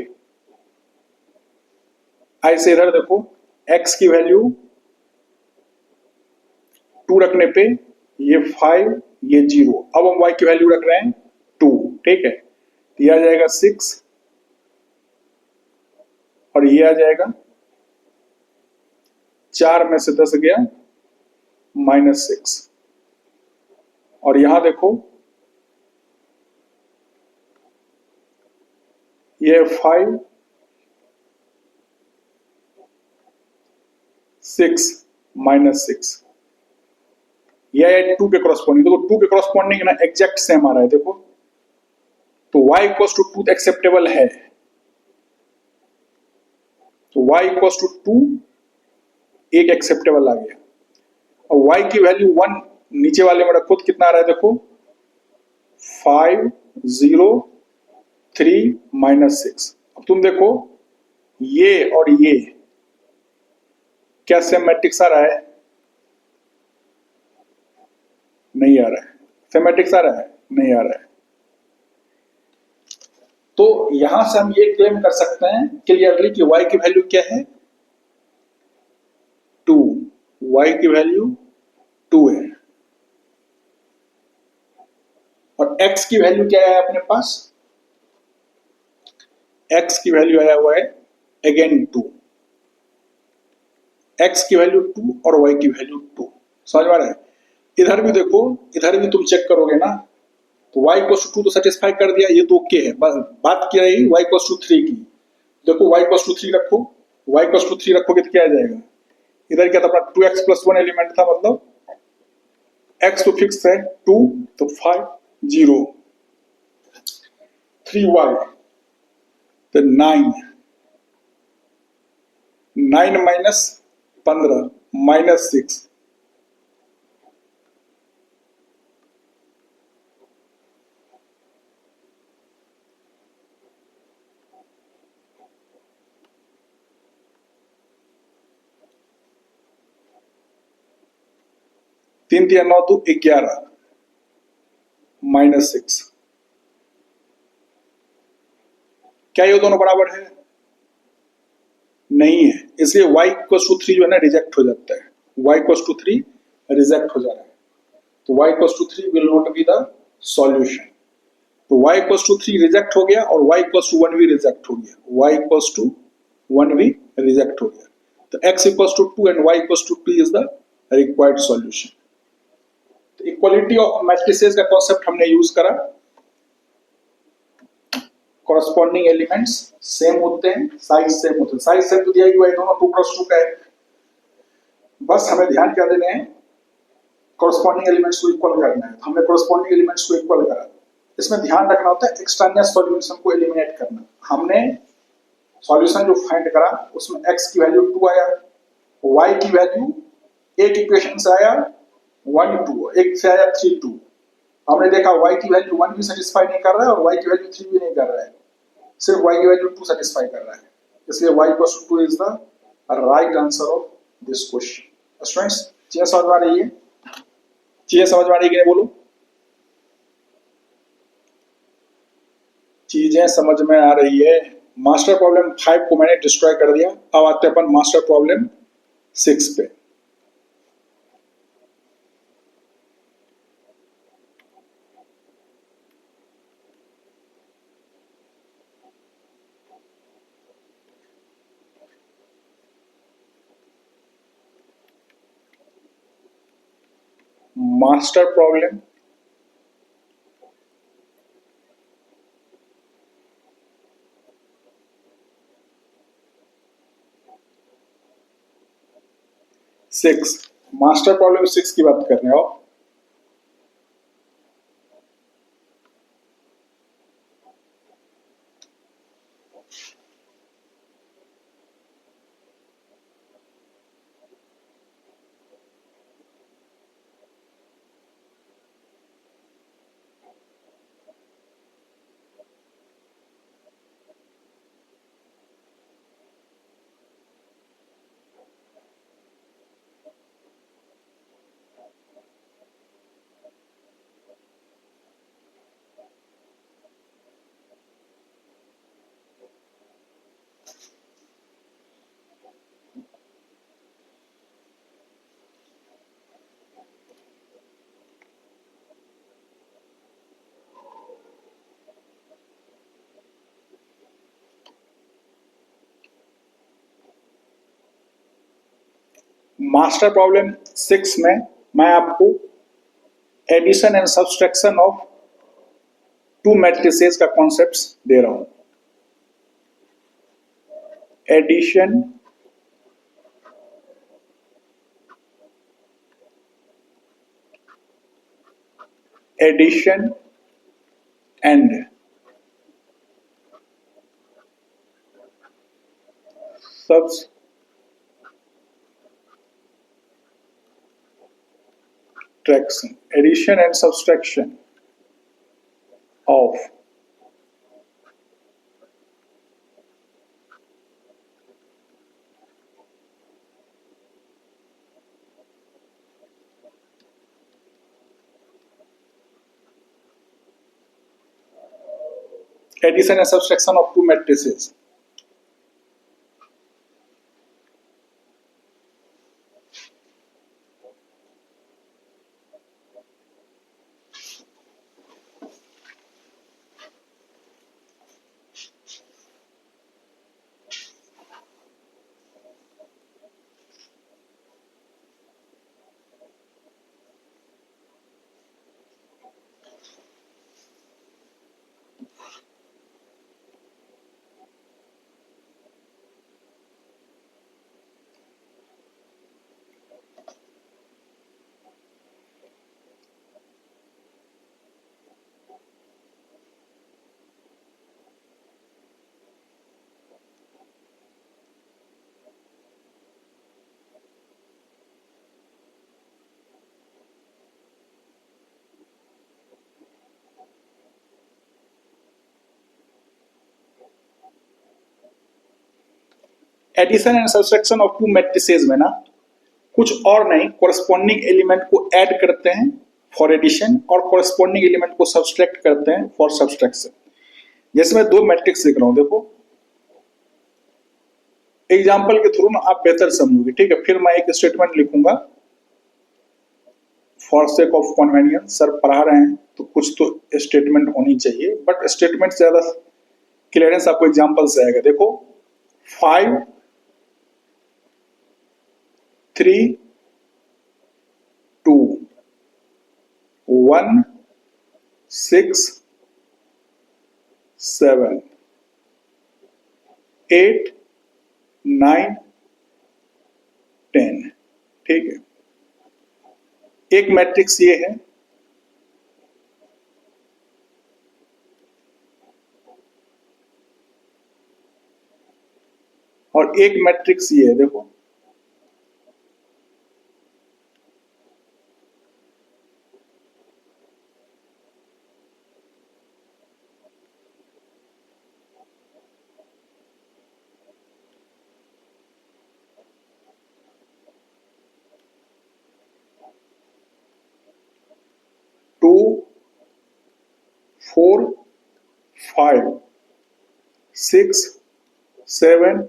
ऐसे इधर देखो, x की वैल्यू 2 रखने पे ये 5 ये 0, अब हम y की वैल्यू रख रहे हैं 2, ठीक है। तो ये आ जाएगा 6 और ये आ जाएगा 4 में से 10 गया -6, और यहां देखो ये 5 6 -6, ये है 2 के कॉरस्पॉन्डिंग, देखो 2 के कॉरस्पॉन्डिंग ना एग्जैक्ट सेम आ रहा है, देखो तो y इक्वल्स टू 2 एक्सेप्टेबल है, तो y इक्वल्स टू 2 एक एक्सेप्टेबल आ गया। और y की वैल्यू 1 नीचे वाले में रखो तो कितना आ रहा है, देखो 5 0 3 -6। अब तुम देखो ये और ये क्या सेम मैट्रिक्स आ रहा है? नहीं आ रहा है। सेम मैट्रिक्स आ रहा है? नहीं आ रहा है। तो यहां से हम ये क्लेम कर सकते हैं क्लियरली कि y की वैल्यू क्या है, 2। y की वैल्यू 2 है। और x की वैल्यू क्या है अपने पास? x की वैल्यू आया हुआ है अगेन 2। x की वैल्यू 2 और y की वैल्यू 2। समझ में आ रहा है? इधर भी देखो, इधर भी तुम चेक करोगे ना तो y इक्वल टू 2 तो सेटिस्फाई कर दिया, ये तो ओके है। बात की रही y इक्वल टू 3 की, देखो y इक्वल टू 3 रखो, y इक्वल टू 3 रखोगे तो क्या आ जाएगा? इधर क्या था अपना 2x प्लस 1 एलिमेंट था, मतलब x तो फिक्स है 2, तो 5 0 3y तो 9 9 माइनस 15 -6। तीन दिया 9 तो 11 -6। क्या ये दोनों बराबर है? नहीं है, इसलिए y इक्वल टू 3 जो है ना रिजेक्ट हो जाता है। y इक्वल टू 3 रिजेक्ट हो जा रहा है, तो y equal to 3 will not be the solution. तो y इक्वल टू 3 रिजेक्ट हो गया और y इक्वल टू 1 भी रिजेक्ट हो गया। y इक्वल टू 1 भी रिजेक्ट हो गया, तो x equal to 2 and y equal to 2 is the required solution. तो इक्वालिटी ऑफ मैट्रिसेस का कॉन्सेप्ट हमने यूज करा। कॉरस्पॉन्डिंग एलिमेंट्स सेम होते हैं, साइज सेम होते हैं। साइज सेम तो दिया हुआ है, दोनों 2 + 2 का है। बस हमें ध्यान क्या देने हैं, कॉरस्पॉन्डिंग एलिमेंट्स को इक्वल करना है। हमने कॉरस्पॉन्डिंग एलिमेंट्स को इक्वल करा। इसमें ध्यान रखना होता है एक्सट्रानियस सॉल्यूशन को एलिमिनेट करना। हमने सॉल्यूशन जो फाइंड करा उसमें x की वैल्यू 2 आया, y की वैल्यू एक इक्वेशन से आया 1 2, एक से आया 3 2। हमने देखा y की वैल्यू 1 भी सेटिस्फाई नहीं कर रहा है और y की वैल्यू 3 भी नहीं कर रहा है, सिर्फ y की वैल्यू 2 सेटिस्फाई कर रहा है। इसलिए y 2 is the right answer of this question. Students चीजें समझ में आ रही है? चीजें समझ में आ रही है कि नहीं, बोलो। चीजें समझ में आ रही है? मास्टर प्रॉब्लम 5 को मैंने डिस्ट्रॉय कर दिया। अब आते हैं अपन मास्टर प्रॉब्लम 6 पे। Master problem six, master problem 6 की बात कर रहे हो। मास्टर प्रॉब्लम 6 में मैं आपको addition and subtraction of two matrices का कॉन्सेप्ट्स दे रहा हूं। Addition addition and subtraction, addition and subtraction of addition and subtraction of two matrices. Addition and subtraction of two matrices में ना कुछ और नहीं, कोरस्पॉन्डिंग एलिमेंट को ऐड करते हैं फॉर एडिशन और कोरस्पॉन्डिंग एलिमेंट को सब्सट्रैक्ट करते हैं फॉर सब्सट्रैक्शन। जैसे मैं दो मैट्रिक्स लिख रहा हूं, देखो एग्जाम्पल के थ्रू ना आप बेहतर समझोगे, ठीक है। फिर मैं एक स्टेटमेंट लिखूंगा for sake of convenience. Sir पढ़ा रहे हैं तो कुछ तो स्टेटमेंट होनी चाहिए, बट स्टेटमेंट से ज्यादा क्लियरेंस आपको एग्जाम्पल से आएगा। देखो 5 3 2 1 6 7 8 9 10, ठीक है। एक मैट्रिक्स ये है, और एक मैट्रिक्स ये है, देखो टू 4 5 6 7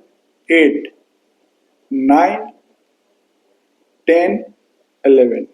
8 9 10 11।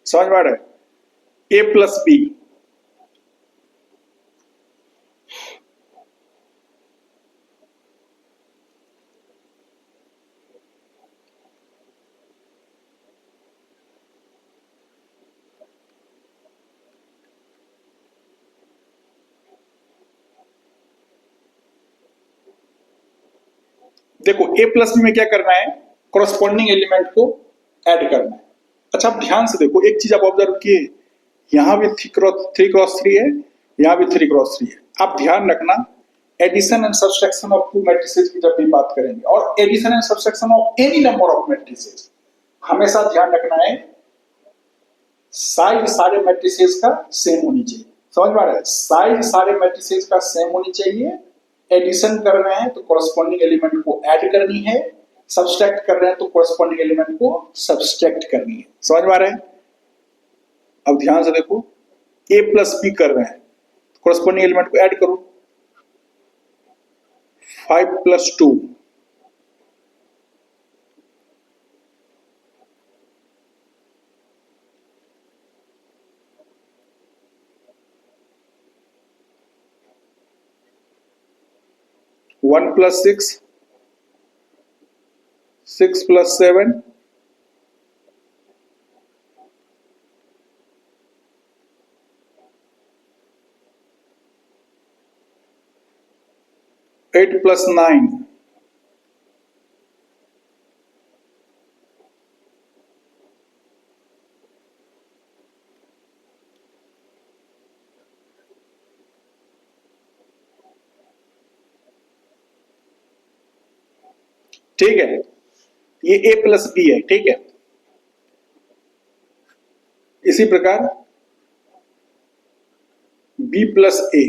समझ में आ रहा है? ए प्लस बी, देखो ए प्लस बी में क्या करना है, कोरस्पॉन्डिंग एलिमेंट को ऐड करना है। अच्छा आप ध्यान से देखो, एक चीज आप ऑब्जर्व किए, यहां भी 3 क्रॉस 3 है, यहां भी 3 क्रॉस 3 है। आप ध्यान रखना, addition and subtraction of two matrices की जब भी बात करेंगे, और addition and subtraction of any number of matrices, हमेशा ध्यान रखना है साइज सारे मैट्रिसेस का सेम होनी चाहिए। समझ में आ रहा है? साइज सारे मैट्रिसेस का सेम होनी चाहिए। एडिशन कर रहे हैं तो कोरस्पॉन्डिंग एलिमेंट को ऐड करनी है, सब्सट्रैक्ट कर रहे हैं तो कोरस्पॉन्डिंग एलिमेंट को सब्सट्रैक्ट करनी है। समझ में आ रहा है? अब ध्यान से देखो, ए प्लस बी कर रहे हैं, कोरस्पोंडिंग एलिमेंट को ऐड करो, 5 + 2 1 + 6 6 + 7 8 + 9 ठीक है, ये a + b है, ठीक है। इसी प्रकार b + a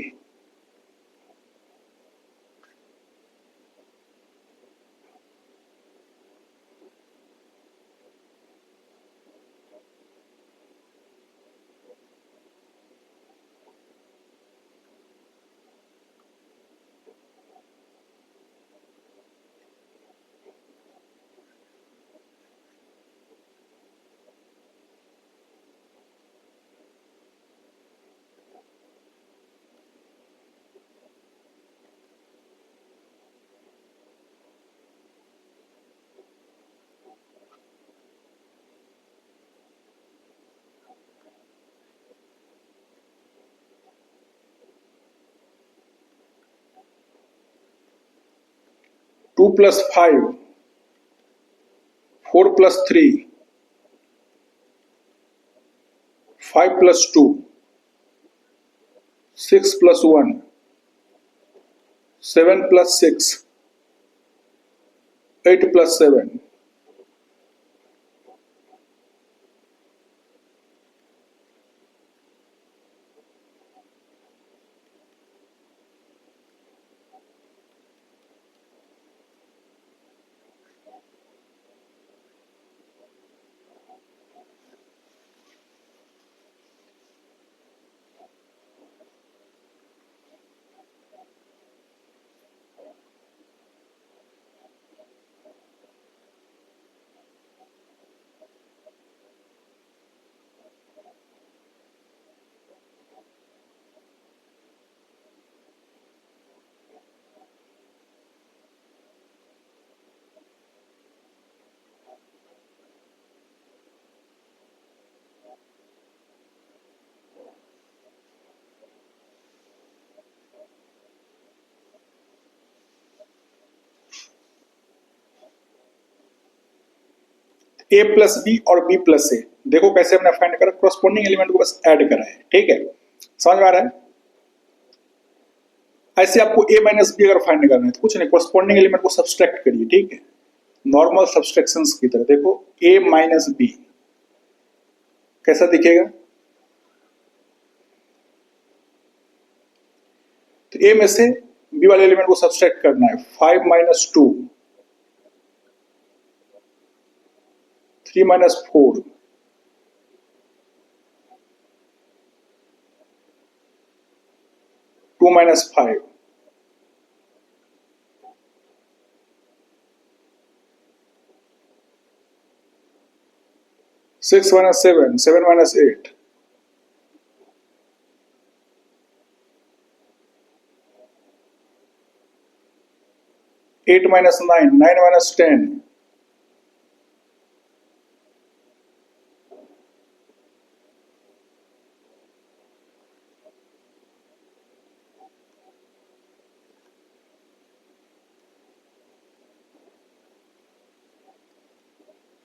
2 + 5 4 + 3 5 + 2 6 + 1 7 + 6 8 + 7 a + b और b + a, देखो कैसे हमने फाइंड करा, कोरस्पोंडिंग एलिमेंट को बस ऐड करा है, ठीक है। समझ में आ रहा है? ऐसे आपको a - b अगर फाइंड करना है तो कुछ नहीं, कोरस्पोंडिंग एलिमेंट को सब्सट्रैक्ट करिए, ठीक है। नॉर्मल सब्सट्रैक्शंस की तरह देखो, a - b कैसा दिखेगा, तो a में से b वाले एलिमेंट को सब्सट्रैक्ट करना है, 5 - 2 3 - 4 2 - 5 6 - 7 7 - 8 8 - 9 9 - 10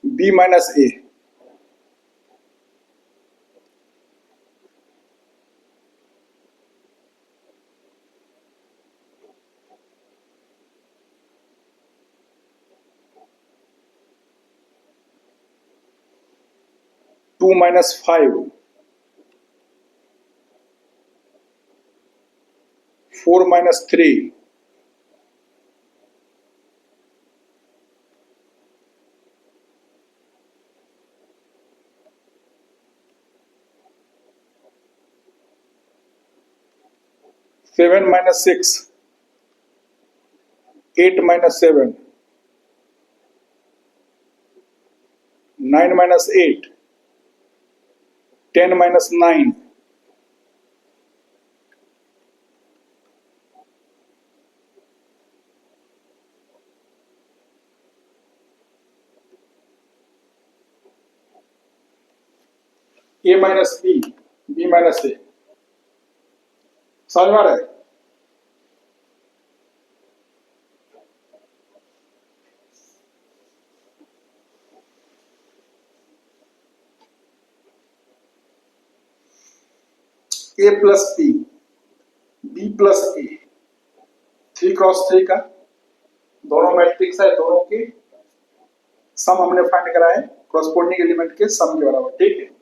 b - a 2 - 5 4 - 3 - 7 minus 6, 8 minus 7, 9 minus 8, 10 minus 9, A minus B, B minus A। समझ में आ रहा है? A plus B, B plus A, 3 cross 3 का दोनों मैट्रिक्स है, दोनों के सम हमने फाइंड करा है, क्रॉसपोंडिंग एलिमेंट के सम के बराबर। ठीक है,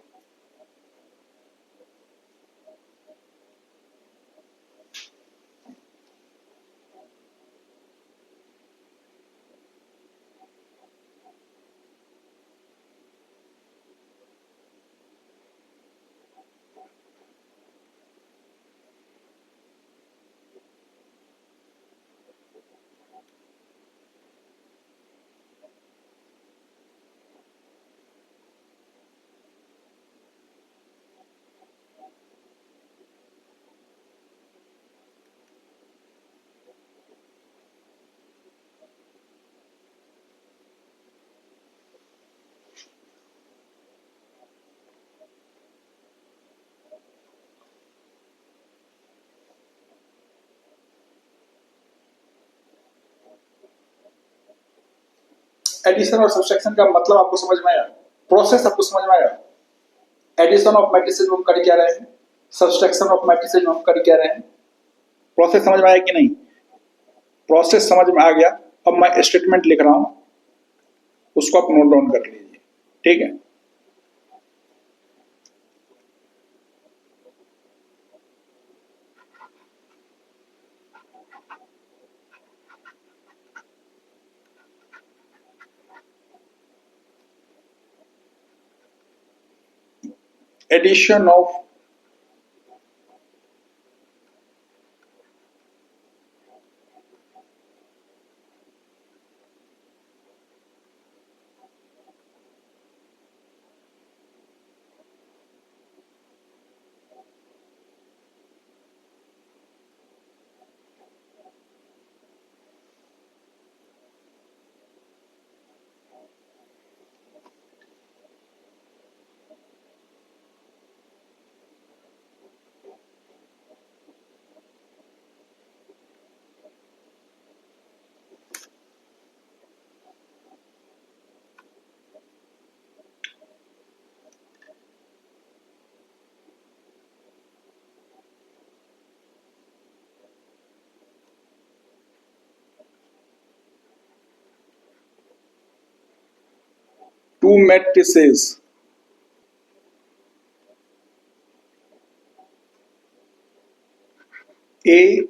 एडिशन और सब्सट्रैक्शन का मतलब आपको समझ में आया, प्रोसेस आपको समझ में आया? एडिशन ऑफ मैट्रिसेस हम कर क्या रहे हैं, सब्सट्रैक्शन ऑफ मैट्रिसेस हम कर क्या रहे हैं, प्रोसेस समझ में आया कि नहीं? प्रोसेस समझ में आ गया। अब मैं स्टेटमेंट लिख रहा हूं, उसको आप नोट डाउन कर लीजिए। ठीक है, addition of two matrices A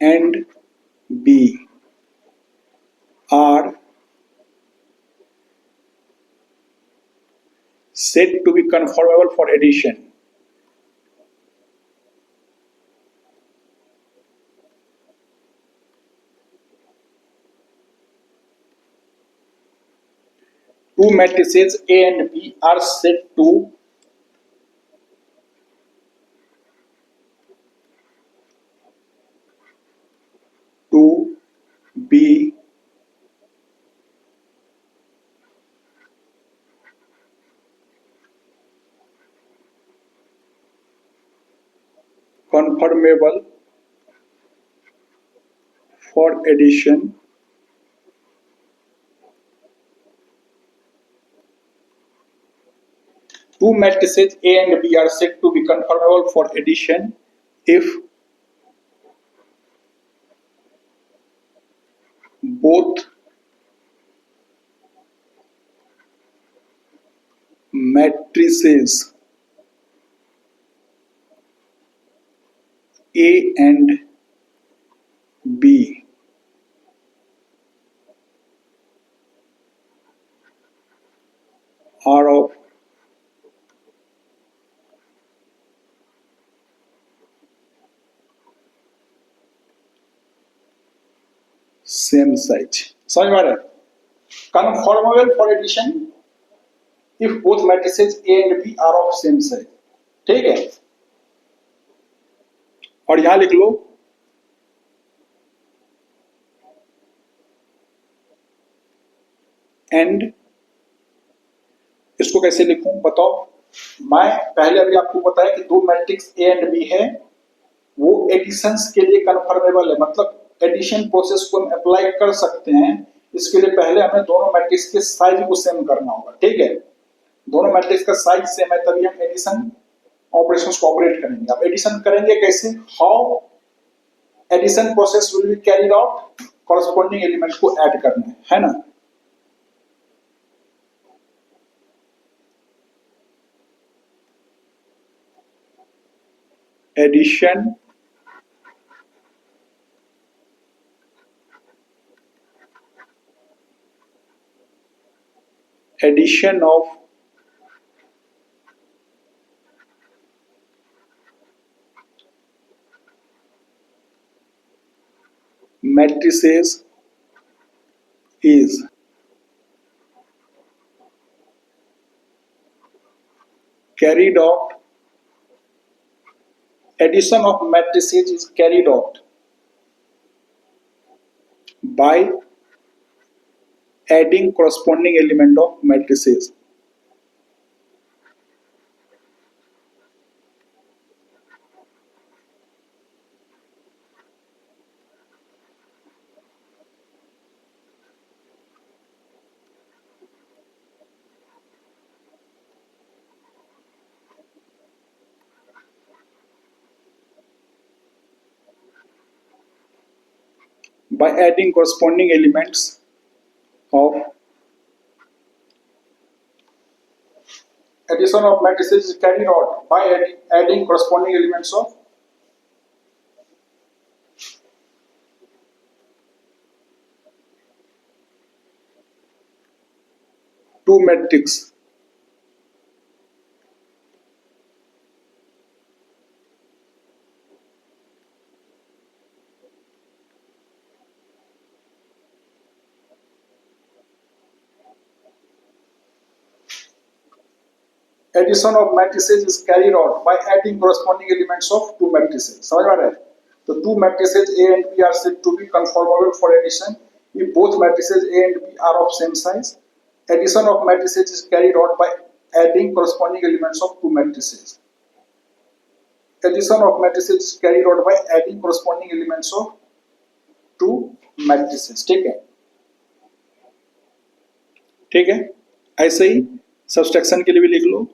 and B are said to be conformable for addition. Two matrices A and B are said to be conformable for addition two matrices A and B are said to be conformable for addition if both matrices A and B are of same size. समझ में आ रहा है? Conformable for addition if both matrices A and B are of same size. ठीक है, और यहां लिख लो एंड, इसको कैसे लिखूं बताओ। मैं पहले अभी आपको बताया कि दो मैट्रिक्स ए एंड बी है, वो एडिशंस के लिए कन्फर्मेबल है, मतलब एडिशन प्रोसेस को हम अप्लाई कर सकते हैं। इसके लिए पहले हमें दोनों मैट्रिक्स के साइज को सेम करना होगा। ठीक है, दोनों मैट्रिक्स का साइज सेम है तभी हम एडिशन ऑपरेशंस को ऑपरेट करेंगे। अब एडिशन करेंगे कैसे, how addition process will be carried out, corresponding element को ऐड करना है ना। Addition addition of matrices is carried out, addition of matrices is carried out by adding corresponding element of matrices. By adding corresponding elements of addition of matrices is carried out by adding corresponding elements of two matrix. Addition of matrices is carried out by adding corresponding elements of two matrices. समझ में आ रहा है? तो two matrices A and B are said to be conformable for addition if both matrices A and B are of same size. Addition of matrices is carried out by adding corresponding elements of two matrices. Addition of matrices is carried out by adding corresponding elements of two matrices. ठीक है, ठीक है, ऐसे ही subtraction के लिए भी लिख लो।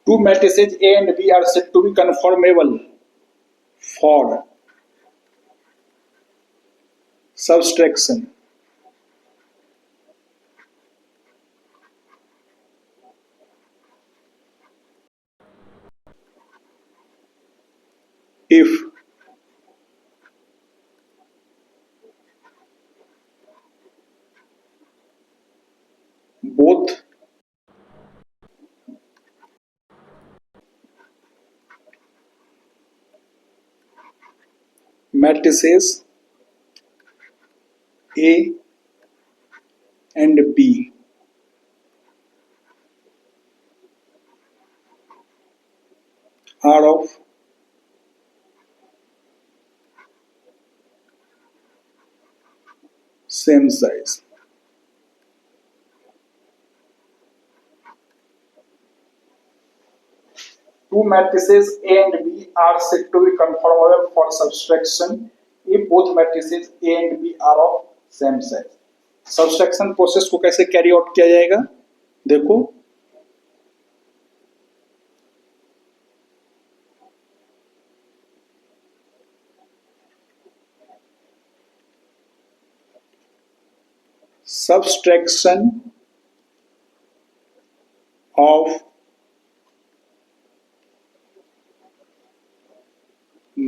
Two matrices A and B are said to be conformable for subtraction if both matrices A and B are of same size. two matrices A and B are said to be conformable for subtraction if both matrices A and B are of same size. Subtraction process को कैसे carry out किया जाएगा, देखो subtraction of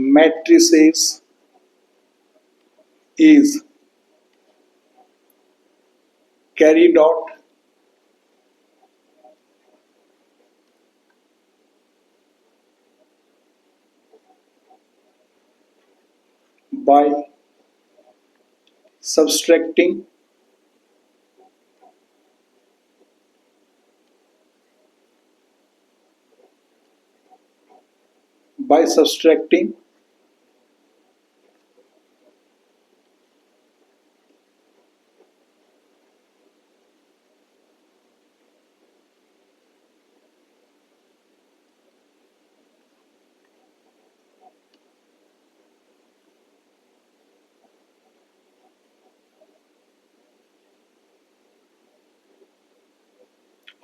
matrices is carried out by subtracting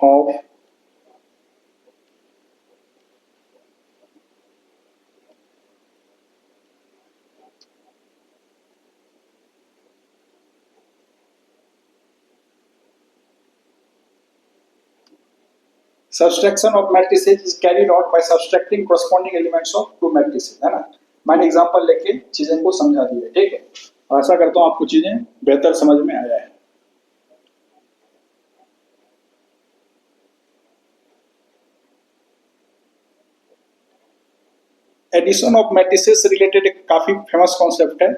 of subtraction of matrices is carried out by subtracting corresponding elements of two matrices, है ना। मैंने example लेके चीजें को समझा दी है, ठीक है। और आशा करता हूं आपको चीजें बेहतर समझ में आया है। एडिशन ऑफ मैट्रिसेस रिलेटेड एक काफी फेमस कॉन्सेप्ट है।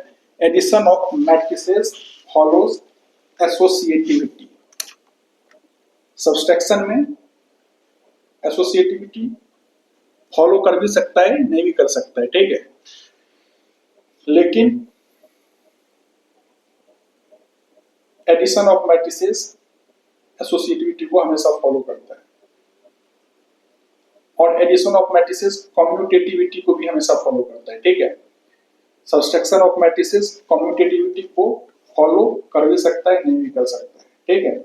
Addition of matrices follows associativity. Subtraction में एसोसिएटिविटी फॉलो कर भी सकता है, नहीं भी कर सकता है, ठीक है। लेकिन एडिशन ऑफ मैट्रिसेस एसोसिएटिविटी को हमेशा फॉलो करता है, और एडिशन ऑफ मैट्रिसेस कम्यूटेटिविटी को भी हमेशा फॉलो करता है, ठीक है। सब्सट्रैक्शन ऑफ मैट्रिसेस कम्यूटेटिविटी को फॉलो कर भी सकता है, नहीं भी कर सकता है, ठीक है।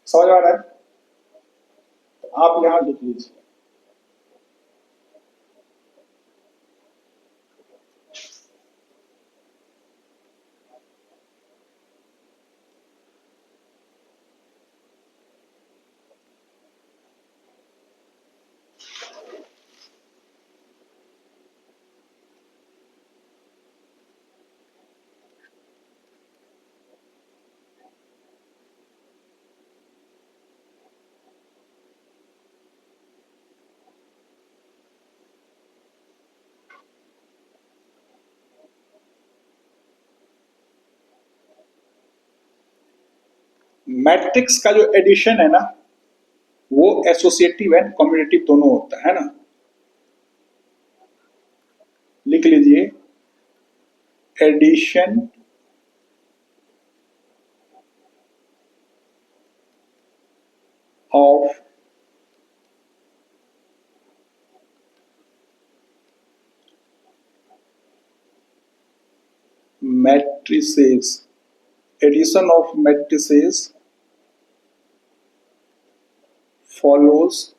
समझ आ रहा है? आप यहां लिख लीजिए। मैट्रिक्स का जो एडिशन है ना, वो एसोसिएटिव एंड कम्यूटेटिव दोनों होता है ना। लिख लीजिए, addition of matrices, addition of matrices follows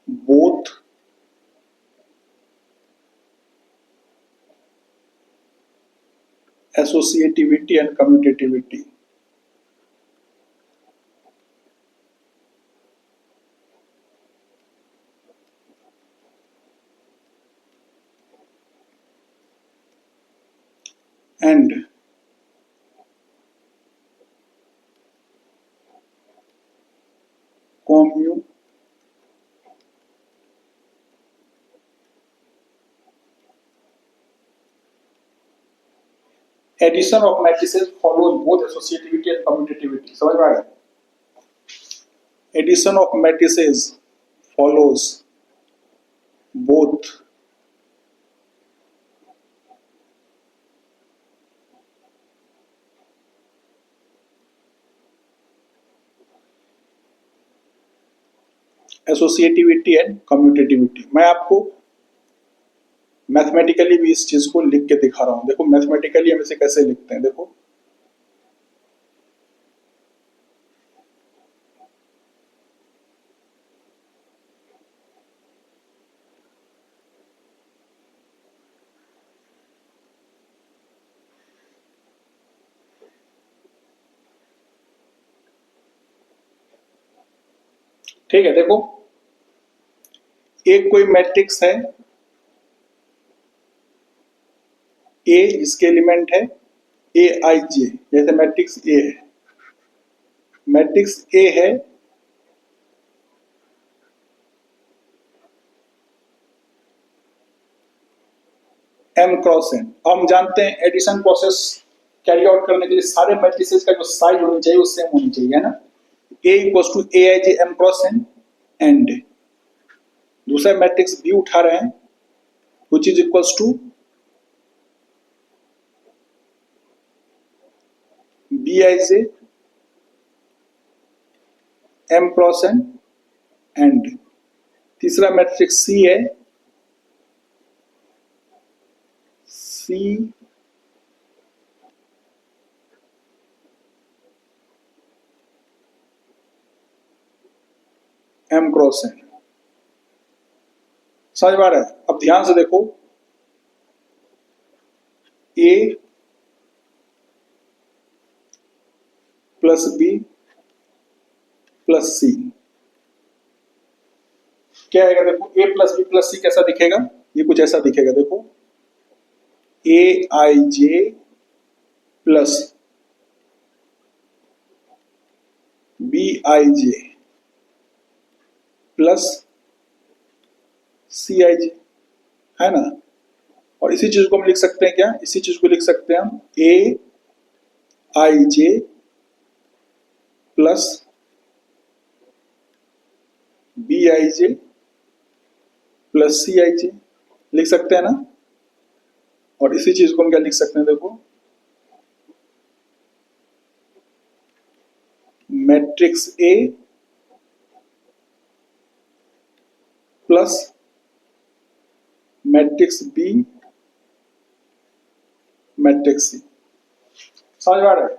both associativity and commutativity. And addition of matrices follows both associativity and commutativity. समझ में आ रहा है? Addition of matrices follows both associativity and commutativity. मैं आपको मैथमेटिकली भी इस चीज को लिख के दिखा रहा हूं। देखो मैथमेटिकली हम इसे कैसे लिखते हैं, देखो ठीक है। देखो एक कोई मैट्रिक्स है ए जिसके एलिमेंट है ए आई जे, जैसे मैट्रिक्स ए है, मैट्रिक्स ए है एम क्रॉस एन। हम जानते हैं एडिशन प्रोसेस कैरी आउट करने के लिए सारे मैट्रिसेस का जो साइज होनी चाहिए वो सेम होनी चाहिए, है ना। A equals to A I J M cross N and दूसरा मैट्रिक्स बी उठा रहे हैं which is equals to B I J M cross N and तीसरा मैट्रिक्स सी है सी एम क्रॉस एन। समझ में आ रहा है? अब ध्यान से देखो A plus B plus C क्या आएगा? देखो A plus B plus C कैसा दिखेगा? ये कुछ ऐसा दिखेगा। देखो A I J plus B I J plus C I J, है ना। और इसी चीज को हम लिख सकते हैं क्या? इसी चीज को लिख सकते हैं हम A I J plus B I J plus C I J, लिख सकते हैं ना। और इसी चीज को हम क्या लिख सकते हैं? देखो matrix A plus matrix B matrix C. समझ में आ रहा है?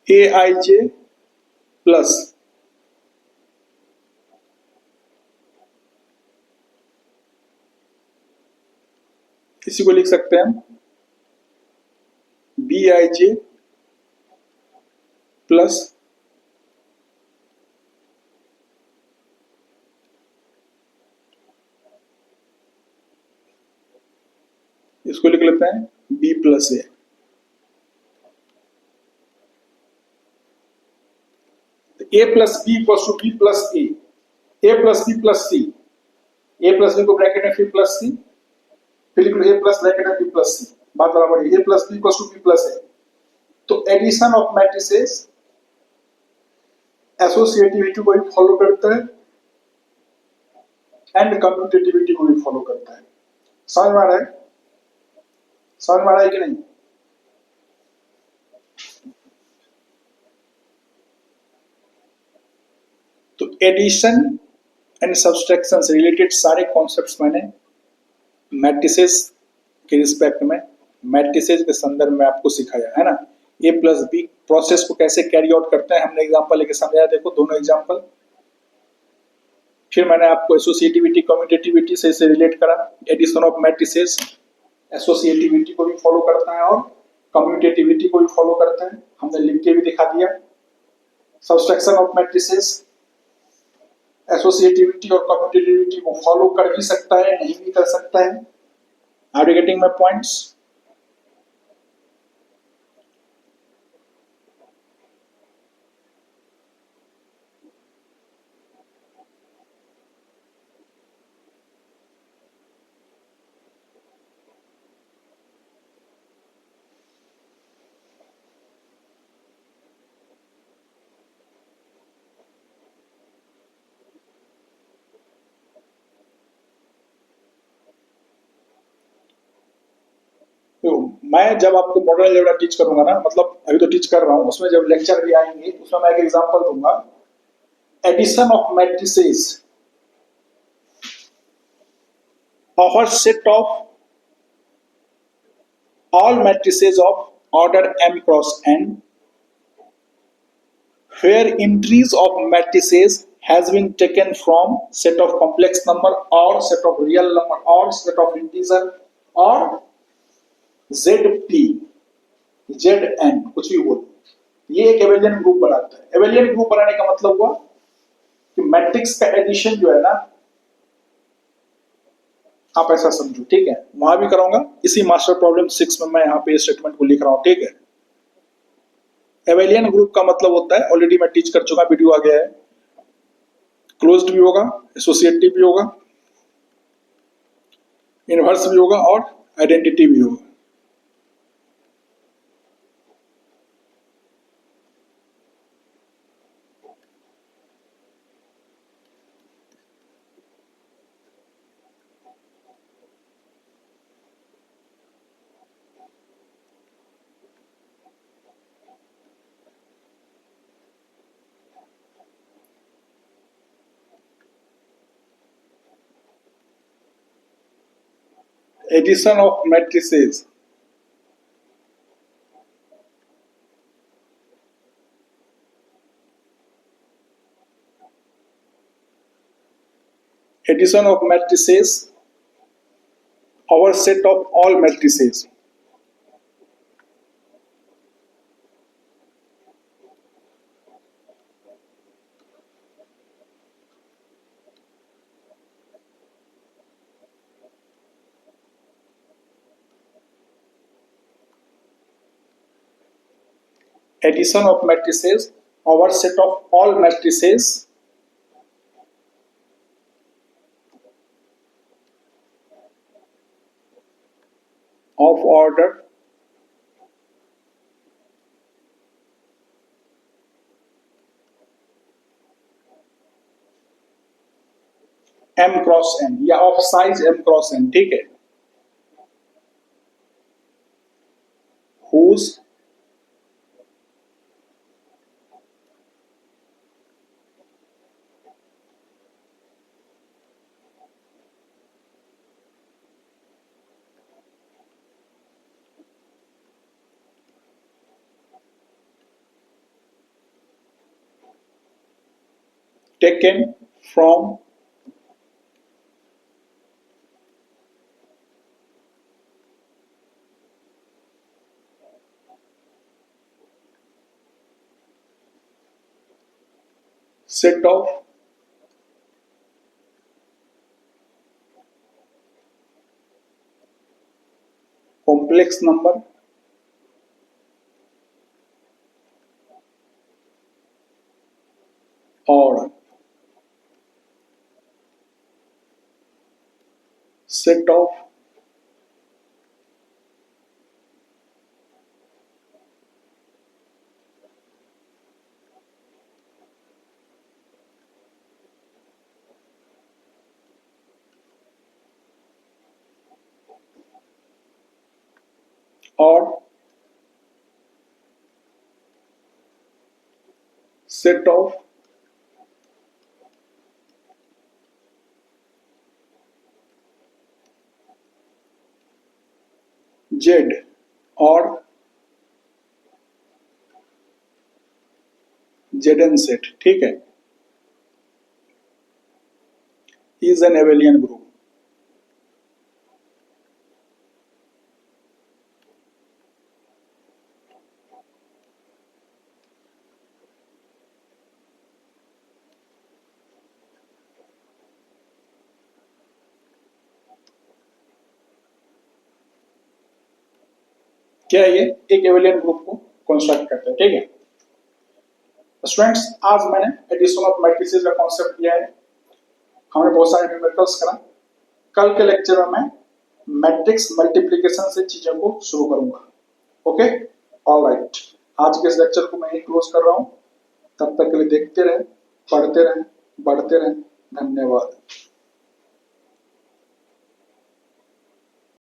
ए आई जे प्लस इसी को लिख सकते हैं हम बी आई जे प्लस इसको लिख लेते हैं B plus A. A plus B equals to B plus A plus B plus C. A plus B को ब्रैकेट में फिर प्लस सी, फिर लिख लो ए प्लस ब्रैकेट में बी प्लस सी, बात बराबर है। A plus B equals to B plus A. तो एडिशन ऑफ मैट्रिसेस एसोसिएटिविटी को भी फॉलो करता है एंड कम्यूटेटिविटी को भी फॉलो करता है। समझ में आ रहा है? समझ में आ रहा है कि नहीं? तो एडिशन एंड सब्सट्रैक्शन से रिलेटेड सारे कॉन्सेप्ट्स मैंने मैट्रिसेस के रिस्पेक्ट में, मैट्रिसेस के संदर्भ में आपको सिखाया है ना। ए प्लस बी प्रोसेस को कैसे कैरी आउट करते हैं हमने एग्जांपल लेके समझाया। देखो दोनों एग्जांपल। फिर मैंने आपको एसोसिएटिविटी कम्यूटेटिविटी से इसे रिलेट करा। एडिशन ऑफ मैट्रिसेस एसोसिएटिविटी को भी फॉलो करता है और कम्यूटेटिविटी को भी फॉलो करते हैं, हमने लिख के भी दिखा दिया। सब्सट्रैक्शन ऑफ मैट्रिसेस एसोसिएटिविटी और कम्यूटेटिविटी को फॉलो कर भी सकता है, नहीं भी कर सकता है। Are you getting my points? तो मैं जब आपको मॉडल अलजेब्रा टीच करूंगा ना, मतलब अभी तो टीच कर रहा हूँ, उसमें जब लेक्चर भी आएंगे उसमें मैं एक एग्जांपल दूंगा। Addition of matrices of a set of all matrices of order m cross n where entries of matrices has been taken from set of complex number or set of real number or set of integer or zp zn कुछ भी बोलो, ये एक abelian group बनाता है। Abelian group बनाने का मतलब हुआ कि मैट्रिक्स का एडिशन जो है ना, आप ऐसा समझो, ठीक है, वहां भी कराऊंगा, इसी मास्टर प्रॉब्लम 6 में मैं यहाँ पे स्टेटमेंट को लिख रहा हूँ, ठीक है। एवेलियन ग्रुप का मतलब होता है, ऑलरेडी मैं टीच कर चुका, वीडियो आ गया है, क्लोज्ड भी होगा, एसोसिएटिव भी होगा, इनवर्स भी होगा और आइडेंटिटी भी होगा। Addition of matrices over set of all matrices addition of matrices over set of all matrices of order m cross n या of size m cross n, ठीक है, whose taken from set of complex number or set of or set of z or zn set, ठीक है, is an abelian group। क्या है ये, एक abelian group को कंस्ट्रक्ट करते हैं, ठीक है। स्टूडेंट्स आज मैंने एडिशन ऑफ मैट्रिसेस का कॉन्सेप्ट दिया है, हमने बहुत सारे न्यूमेरिकल्स करा। कल के लेक्चर में मैं मैट्रिक्स मल्टीप्लिकेशन से चीजों को शुरू करूंगा। ओके, ऑलराइट, आज के इस लेक्चर को मैं यही क्लोज कर रहा हूं। तब तक के लिए देखते रहें, पढ़ते रहें, बढ़ते रहें। धन्यवाद।